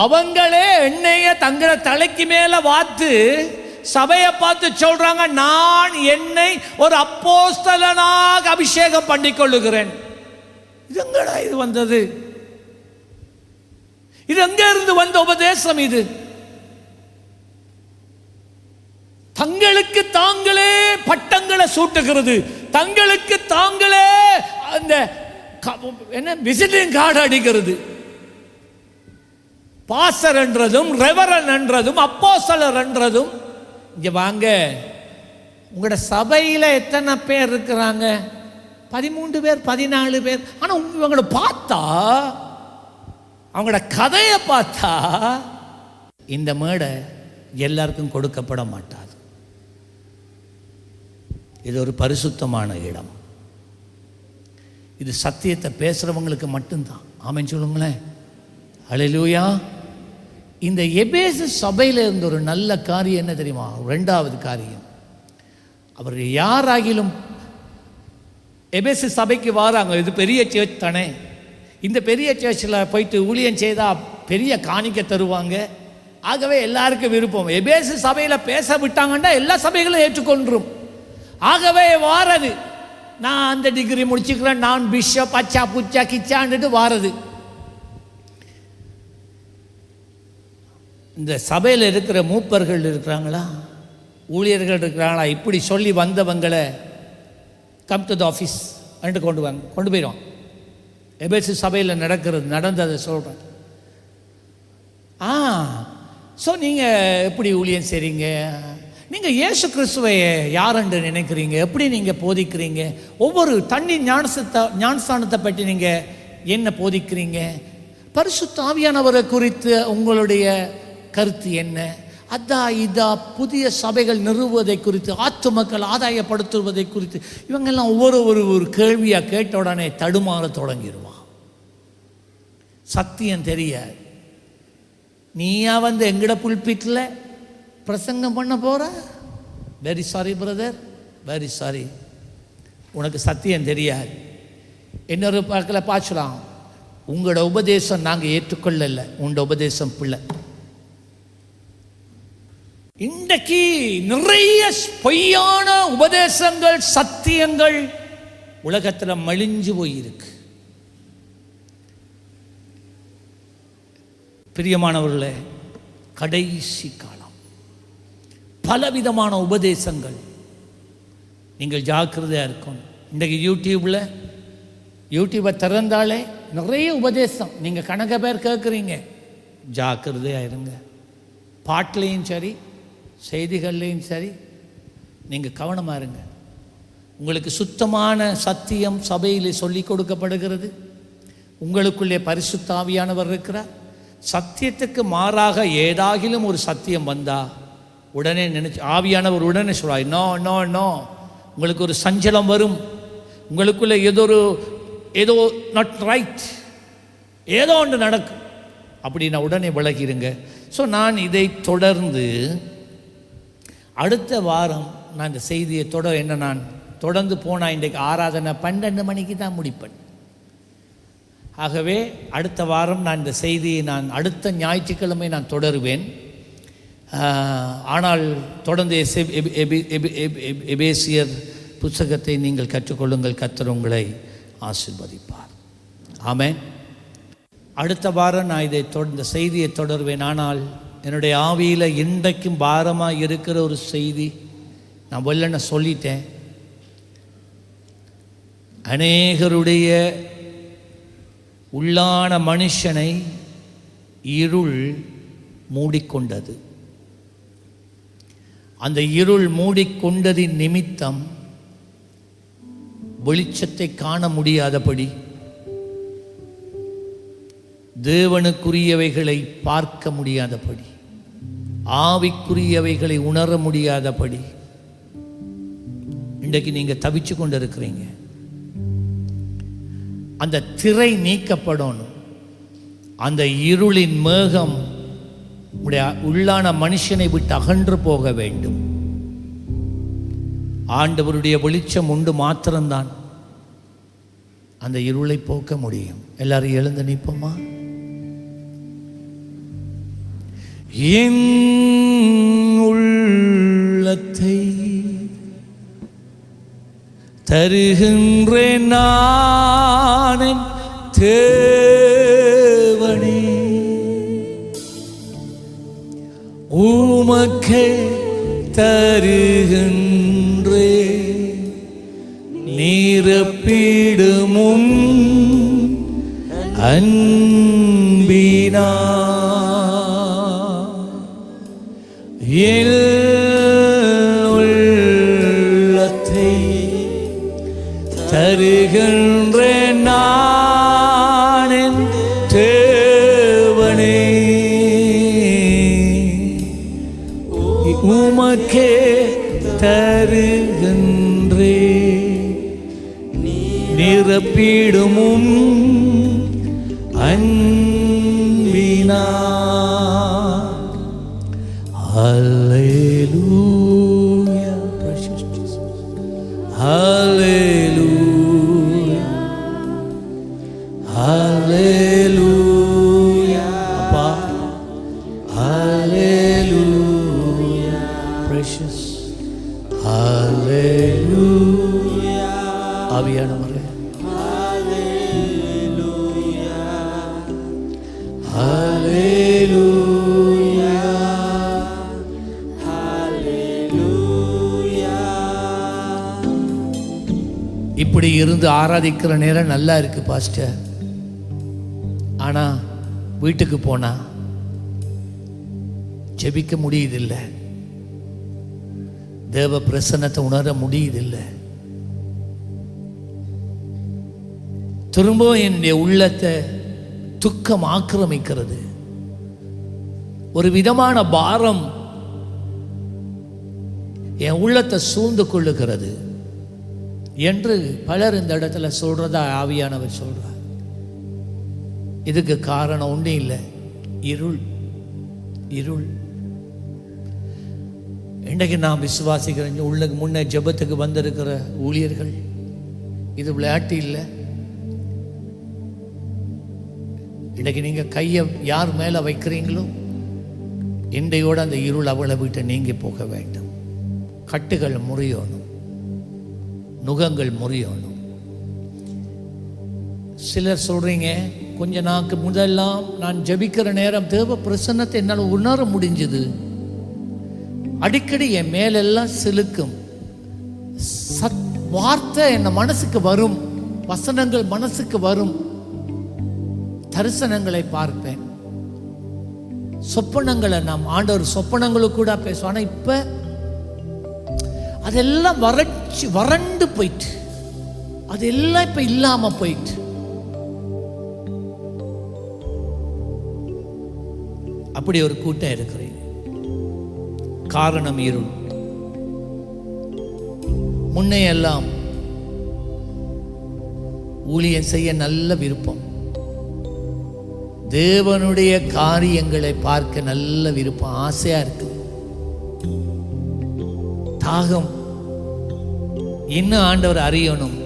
அவங்களே எண்ணெய தங்களை தலைக்கு மேல வாத்து சபையை பார்த்து சொல்றாங்க, நான் என்னை ஒரு அப்போஸ்தலனாக அபிஷேகம் பண்ணிக்கொள்ளுகிறேன். இது எங்கடா இது வந்தது? இது எங்க இருந்து வந்த உபதேசம்? இது தங்களுக்கு தாங்களே பட்டங்களை சூட்டுகிறது, தங்களுக்கு தாங்களே அந்த என்ன விசிட்டிங் கார்டு அடிக்கிறது. பாஸ்டர் என்றதும் ரெவரன் என்றதும் அப்போஸ்தலர் என்றதும். இங்க வாங்க, உங்களோட சபையில எத்தனை பேர் இருக்கிறாங்க? 13 பேர் 14 பேர். ஆனா இவங்களை பார்த்தா, அவங்களோட கதையை பார்த்தா இந்த மேடை எல்லாருக்கும் கொடுக்கப்பட மாட்டாது. இது ஒரு பரிசுத்தமான இடம். இது சத்தியத்தை பேசுறவங்களுக்கு மட்டும்தான். ஆமென் சொல்லுங்களேன். ஹல்லேலூயா. இந்த எபேசு சபையில் இருந்த ஒரு நல்ல காரியம் என்ன தெரியுமா? 2வது காரியம், அவர் யாராகிலும் எபேசு சபைக்கு வராங்க, இது பெரிய சர்ச் தானே, இந்த பெரிய சர்ச்சில் போயிட்டு ஊழியம் செய்தால் பெரிய காணிக்க தருவாங்க. ஆகவே எல்லாருக்கும் விருப்பம். எபேசு சபையில் பேச விட்டாங்கன்னா எல்லா சபைகளும் ஏற்றுக்கொன்றும். ஆகவே வாரது, நான் அந்த டிகிரி முடிச்சுக்கிறேன், நான் பிஷப் அச்சா புச்சா கிச்சான்ட்டு வாரது. இந்த சபையில் இருக்கிற மூப்பர்கள் இருக்கிறாங்களா, ஊழியர்கள் இருக்கிறாங்களா, இப்படி சொல்லி வந்தவங்களை come to the office and கொண்டு போயிடுவான். எபேசு சபையில் நடந்ததை சொல்கிறேன். ஸோ நீங்கள் எப்படி ஊழியம் செய்கிறீங்க? நீங்கள் இயேசு கிறிஸ்துவை யாரென்று நினைக்கிறீங்க? எப்படி நீங்கள் போதிக்கிறீங்க? ஒவ்வொரு தண்ணி ஞானஸ்தானத்தை பற்றி நீங்கள் என்ன போதிக்கிறீங்க? பரிசுத்த ஆவியானவரை குறித்து உங்களுடைய கருத்து என்ன? அதா இதா புதிய சபைகள் நிறுவுவதை குறித்து, ஆத்துமக்கள் ஆதாயப்படுத்துவதை குறித்து, இவங்கெல்லாம் ஒரு கேள்வியாக கேட்ட உடனே தடுமாற தொடங்கிடுவான். சத்தியம் தெரியாது. நீயா வந்து எங்கட புல்பிட்டில் பிரசங்கம் பண்ண போற? Very sorry brother, very sorry, உனக்கு சத்தியம் தெரியாது. இன்னொரு பக்கத்தில் பாய்ச்சலாம், உங்களோட உபதேசம் நாங்கள் ஏற்றுக்கொள்ளலை, உங்களோட உபதேசம் பிள்ளை. இன்றைக்கு நிறைய பொய்யான உபதேசங்கள் சத்தியங்கள் உலகத்தில் மலிஞ்சு போயிருக்கு. பிரியமானவர்களே, கடைசி காலம், பலவிதமான உபதேசங்கள். நீங்கள் ஜாக்கிரதையாக இருக்கணும். இன்றைக்கு யூடியூபை திறந்தாலே நிறைய உபதேசம். நீங்கள் கணக்க பேர் கேட்குறீங்க. ஜாக்கிரதையாக இருங்க. பாட்டிலையும் சரி, செய்திகள்லையும் சரி, நீங்கள் கவனமாக இருங்க. உங்களுக்கு சுத்தமான சத்தியம் சபையிலே சொல்லி கொடுக்கப்படுகிறது. உங்களுக்குள்ளே பரிசுத்த ஆவியானவர் இருக்கிறார். சத்தியத்துக்கு மாறாக ஏதாகிலும் ஒரு சத்தியம் வந்தா உடனே ஆவியானவர் உடனே சொல்வார், நோ நோ நோ. உங்களுக்கு ஒரு சஞ்சலம் வரும். உங்களுக்குள்ளே ஏதோ நாட் ரைட், ஏதோ ஒன்று நடக்கும். அப்படின்னா உடனே விலகிருங்க. ஸோ நான் இதை தொடர்ந்து அடுத்த வாரம் நான் இந்த செய்தியை நான் தொடர்ந்து போனால் இன்றைக்கு ஆராதனை 12 மணிக்கு தான் முடிப்பேன். ஆகவே அடுத்த வாரம் நான் இந்த செய்தியை அடுத்த ஞாயிற்றுக்கிழமை நான் தொடருவேன். ஆனால் தொடர்ந்து எபேசியர் புத்தகத்தை நீங்கள் கற்றுக்கொள்ளுங்கள். கர்த்தர் உங்களை ஆசீர்வதிப்பார். ஆமென். அடுத்த வாரம் நான் இந்த செய்தியை தொடருவேன். ஆனால் என்னுடைய ஆவியில் இன்றைக்கும் பாரமாக இருக்கிற ஒரு செய்தி நான் வெள்ளன சொல்லிட்டேன். அநேகருடைய உள்ளான மனுஷனை இருள் மூடிக்கொண்டது. அந்த இருள் மூடிக்கொண்டதின் நிமித்தம் வெளிச்சத்தை காண முடியாதபடி, தேவனுக்குரியவைகளை பார்க்க முடியாதபடி, ஆவிக்குரியவைகளை உணர முடியாதபடி இன்றைக்கு நீங்க தவிச்சு கொண்டு இருக்கிறீங்க. அந்த திரை நீக்கப்படணும். அந்த இருளின் மேகம் உடைய உள்ளான மனுஷனை விட்டு அகன்று போக வேண்டும். ஆண்டவருடைய வெளிச்சம் உண்டு மாத்திரம்தான் அந்த இருளை போக்க முடியும். எல்லாரும் எழுந்து நிற்போமா? என் உள்ளத்தை தருகின்றேன் நான் தேவனே, உமக்கே தருகின்றேன் நிரப்பிடுமும் அன்பினா. என் உள்ளத்தை தருகின்றேன் நான் என் தேவனே, உமக்கே தருகின்றேன் நிரப்பிடுமும் அன்பினா. Hallelujah, precious Jesus. Hallelujah, Hallelujah, Appa. Hallelujah, precious. Hallelujah, ஆவியானவரே. Hallelujah, Hallelujah. இப்படி இருந்து ஆராதிக்கிற நேரம் நல்லா இருக்கு பாஸ்டர். ஆனா வீட்டுக்கு போனா ஜெபிக்க முடியுதில்லை, தேவ பிரசன்னத்தை உணர முடியுதில்லை. திரும்ப என்னுடைய உள்ளத்தை துக்கம் ஆக்கிரமிக்கிறது. ஒரு விதமான பாரம் என் உள்ளத்தை சூழ்ந்து கொள்ளுகிறது என்று பலர் இந்த இடத்துல சொல்றதா ஆவியானவர் சொல்றார். இதுக்கு காரணம் ஒன்றும் இல்லை, இருள். இருள். இன்றைக்கு நான் விசுவாசிக்கிறேன், உள்ள முன்னே ஜெபத்துக்கு வந்திருக்கிற ஊழியர்கள், இது விளையாட்டு இல்லை. இன்றைக்கு நீங்க கையை யார் மேல வைக்கிறீங்களோ இன்றையோடு அந்த இருள் அவளை விட்டு நீங்கி போக வேண்டும். கட்டுகள் முறியணும், நுகங்கள் முறியணும். சிலர் சொல்றீங்க, கொஞ்ச நாக்கு முதல்லாம் நான் ஜெபிக்கிற நேரம் தேவ பிரசன்னத்தை என்னால் உணர முடிஞ்சது. அடிக்கடி என் மேலெல்லாம் சிலுக்கும், வார்த்தை என்ன மனசுக்கு வரும், வசனங்கள் மனசுக்கு வரும், தரிசனங்களை பார்ப்பேன், சொப்பனங்களை நாம் ஆண்டவர் சொப்பனங்களுக்கு கூட பேசுவோம். ஆனால் இப்ப அதெல்லாம் வறண்டு போயிட்டு, அதெல்லாம் இப்ப இல்லாம போயிட்டு. அப்படி ஒரு கூட்டம் இருக்கிறேன். காரணம் இருள். முன்னே எல்லாம் ஊழியம் செய்ய நல்ல விருப்பம், தேவனுடைய காரியங்களை பார்க்க நல்ல விருப்பம், ஆசையா இருக்கு, தாகம். இன்னும் ஆண்டவர் அறியணும்,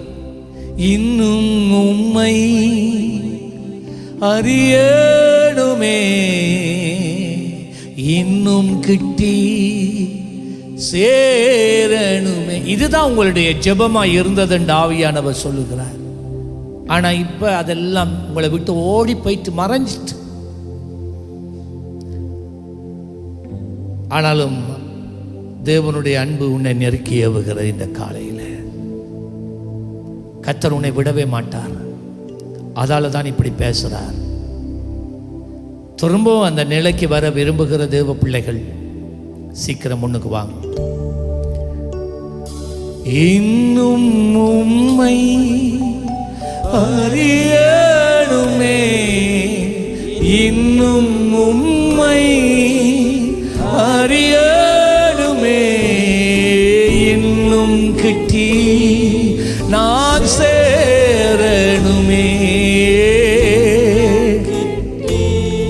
இன்னும் உம்மை அறியணுமே, இன்னும் கிட்டி சேரணுமே. இதுதான் உங்களுடைய ஜெபமா இருந்ததுன்னு ஆவியானவர் சொல்லுகிறார். ஆனா இப்ப அதெல்லாம் உங்களை விட்டு ஓடி போயிட்டு மறைஞ்சிட்டு. ஆனாலும் தேவனுடைய அன்பு உன்னை நெருக்கி ஏவுகிறது. இந்த காலையில் கர்த்தர் உன்னை விடவே மாட்டார். அதால தான் இப்படி பேசுகிறார். திரும்பவும் அந்த நிலைக்கு வர விரும்புகிற தேவ பிள்ளைகள் சீக்கிரம் முன்னுக்கு வாங்க. இன்னும் உம்மை அறியணுமே, இன்னும் உம்மை அறியணுமே, இன்னும் கிட்டி நான் சேரணுமே.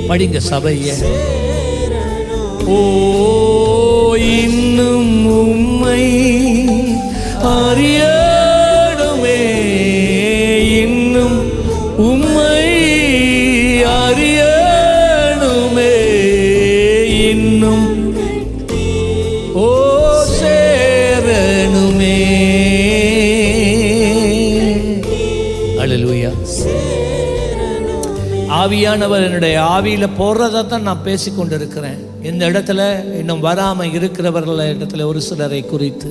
படிங்க சபைய. ஓ இன்னும் உம்மை அறியணுமே, இன்னும் உம்மை அறியணுமே, இன்னும் ஓ சேரணுமே. அல்லேலூயா. ஆவியானவர் என்னுடைய ஆவியில போறதான் நான் பேசிக்கொண்டிருக்கிறேன். இந்த இடத்துல இன்னும் வராம இருக்கிறவர்கள் இடத்துல ஒரு சிலரை குறித்து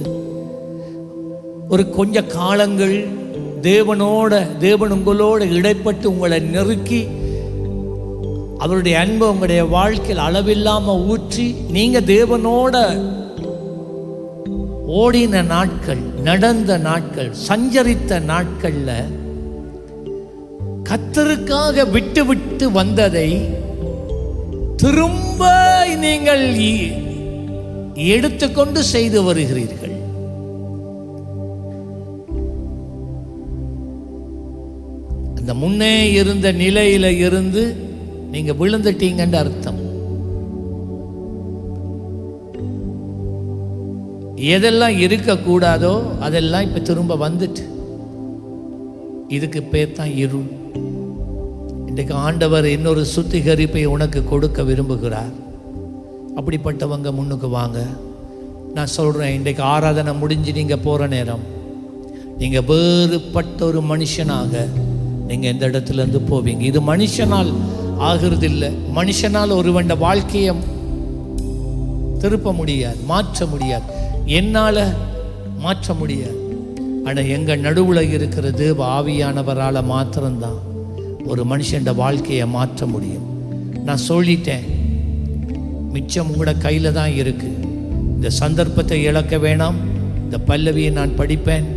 ஒரு கொஞ்ச காலங்கள் தேவன் உங்களோட இடைப்பட்டு உங்களை நெருக்கி அவருடைய அன்பை உங்களுடைய வாழ்க்கையில் அளவில்லாம ஊற்றி நீங்க தேவனோட ஓடின நாட்கள், நடந்த நாட்கள், சஞ்சரித்த நாட்கள்ல கர்த்தருக்காக விட்டு விட்டு வந்ததை திரும்ப நீங்கள் எடுத்துக்கொண்டு செய்து வருகிறீர்கள். அந்த முன்னே இருந்த நிலையில இருந்து நீங்க விழுந்துட்டீங்கன்னு அர்த்தம். எதெல்லாம் இருக்கக்கூடாதோ அதெல்லாம் இப்ப திரும்ப வந்துட்டு, இதுக்கு பேர் தான் இருள். இன்றைக்கு ஆண்டவர் இன்னொரு சுத்திகரிப்பை உனக்கு கொடுக்க விரும்புகிறார். அப்படிப்பட்டவங்க முன்னுக்கு வாங்க. நான் சொல்றேன், இன்றைக்கு ஆராதனை முடிஞ்சு நீங்க போற நேரம் நீங்க வேறுபட்ட ஒரு மனுஷனாக நீங்க இந்த இடத்துல இருந்து போவீங்க. இது மனுஷனால் ஆகிறது இல்லை. மனுஷனால் ஒருவன் வாழ்க்கையை திருப்ப முடியாது, மாற்ற முடியாது, என்னால மாற்ற முடியாது. ஆனா எங்க நடுவுல இருக்கிற தேவ ஆவியானவரால மாத்திரம்தான் ஒரு மனுஷன் வாழ்க்கையை மாற்ற முடியும். நான் சொல்லிட்டேன், மிச்சம் உங்களோட கையில தான் இருக்கு. இந்த சந்தர்ப்பத்தை இழக்க வேணாம். இந்த பல்லவியை நான் படிப்பேன்.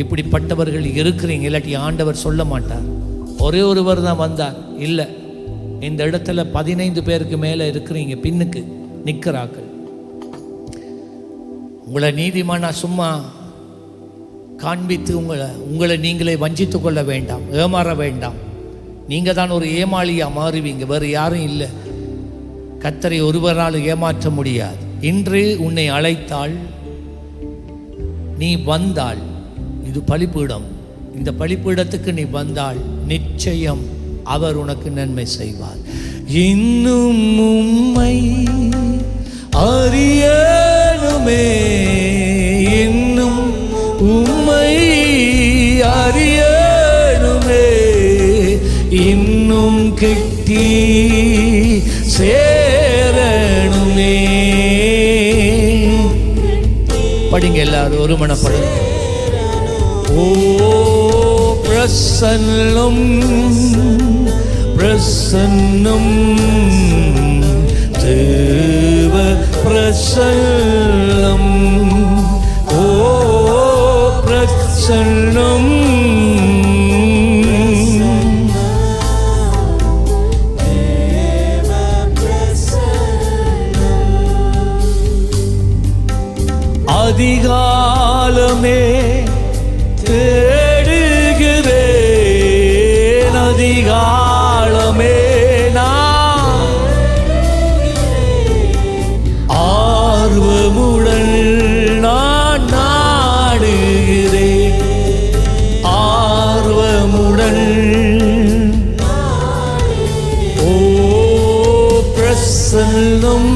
இப்படிப்பட்டவர்கள் இருக்கிறீங்க, இல்லாட்டி ஆண்டவர் சொல்ல மாட்டார். ஒரே ஒருவர் தான் வந்தார். இல்லை, இந்த இடத்துல 15 பேருக்கு மேலே இருக்கிறீங்க. பின்னுக்கு நிற்கிறார்கள். உங்களை நீதிமானா சும்மா காண்பித்து உங்களை நீங்களே வஞ்சித்து கொள்ள வேண்டாம், ஏமாற வேண்டாம். நீங்கள் தான் ஒரு ஏமாளியாக மாறுவீங்க, வேறு யாரும் இல்லை. கர்த்தரை ஒருவரால் ஏமாற்ற முடியாது. இன்று உன்னை அழைத்தால், நீ வந்தால், இது பலிபீடம், இந்த பலிபீடத்துக்கு நீ வந்தால் நிச்சயம் அவர் உனக்கு நன்மை செய்வார். இன்னும் உம்மை அறியணுமே, இன்னும் உம்மை அறியணுமே, இன்னும் கிட்டி சேரணுமே. படிங்க எல்லாரும், ஒரு மனப்படும். ஓ பிரசன்னம் பிரசன்னம் தேவ பிரசன்னம். ஓ பிரசன்னம் அதிகாலமே தேடுகிறேன், அதிகாலமே நான் ஆர்வமுடன் நான் நாடுகிறேன், ஆர்வமுடன். ஓ பிரசன்னம்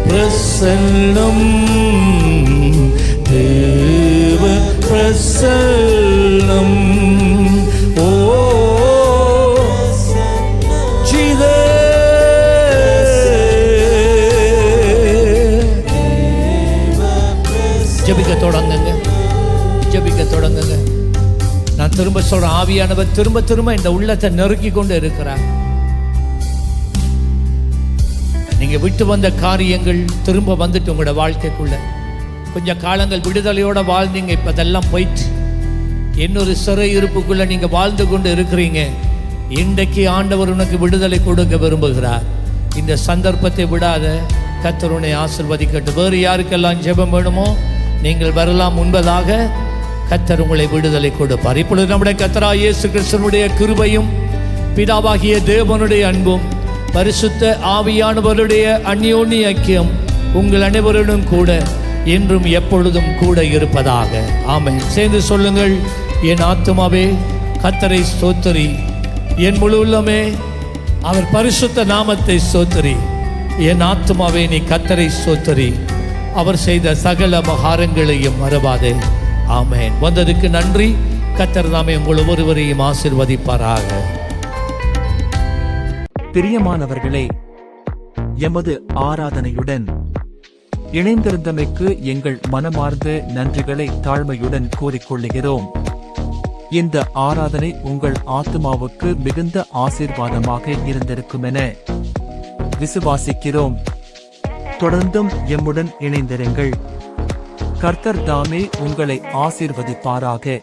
பிரசன்னம் தேவ பிரசன்னம். ஓ ஜீசஸ் ஜெபிக்க தொடங்குங்க, ஜெபிக்க தொடங்குங்க. நான் திரும்ப சொல்றேன், ஆவியானவர் திரும்ப திரும்ப இந்த உள்ளத்தை நெருக்கி கொண்டு இருக்கிறார். நீங்க விட்டு வந்த காரியங்கள் திரும்ப வந்துட்டு உங்களோட வாழ்க்கைக்குள்ள. கொஞ்ச காலங்கள் விடுதலையோட வாழ்ந்தீங்க, இப்ப அதெல்லாம் போயிட்டு இன்னொரு சிறை இருப்புக்குள்ள நீங்க வாழ்ந்து கொண்டு இருக்கிறீங்க. இன்றைக்கு ஆண்டவர் உனக்கு விடுதலை கொடுக்க விரும்புகிறார். இந்த சந்தர்ப்பத்தை விடாத. கர்த்தர் உன்னை ஆசீர்வதிக்கட்டும். வேறு யாருக்கெல்லாம் ஜெபம் வேணுமோ நீங்கள் வரலாம். முன்பதாக கர்த்தர் உங்களை விடுதலை கொடுப்பார். இப்பொழுது நம்முடைய கர்த்தராகிய இயேசு கிறிஸ்துவினுடைய கிருபையும் பிதாவாகிய தேவனுடைய அன்பும் பரிசுத்த ஆவியானவருடைய அந்யோன்ய ஐக்கியம் உங்கள் அனைவருடன் கூட என்றும் எப்பொழுதும் கூட இருப்பதாக. ஆமென். சேர்ந்து சொல்லுங்கள். என் ஆத்துமாவே கர்த்தரை ஸ்தோத்திரி, என் முழு உள்ளமே அவர் பரிசுத்த நாமத்தை ஸ்தோத்திரி. என் ஆத்துமாவே நீ கர்த்தரை ஸ்தோத்திரி, அவர் செய்த சகல மகாரங்களையும் மறவாதே. ஆமென். வந்ததுக்கு நன்றி. கர்த்தர் தாமே உங்கள் ஒவ்வொருவரையும் ஆசீர்வதிப்பாராக. பிரியமானவர்களே, எமது ஆராதனையுடன் இணைந்திருந்தமைக்கு எங்கள் மனமார்ந்த நன்றிகளை தாழ்மையுடன் கூறிக்கொள்கிறோம். இந்த ஆராதனை உங்கள் ஆத்துமாவுக்கு மிகுந்த ஆசீர்வாதமாக இருந்திருக்குமென விசுவாசிக்கிறோம். தொடர்ந்தும் எம்முடன் இணைந்திருங்கள். கர்த்தர் தாமே உங்களை ஆசீர்வதிப்பாராக.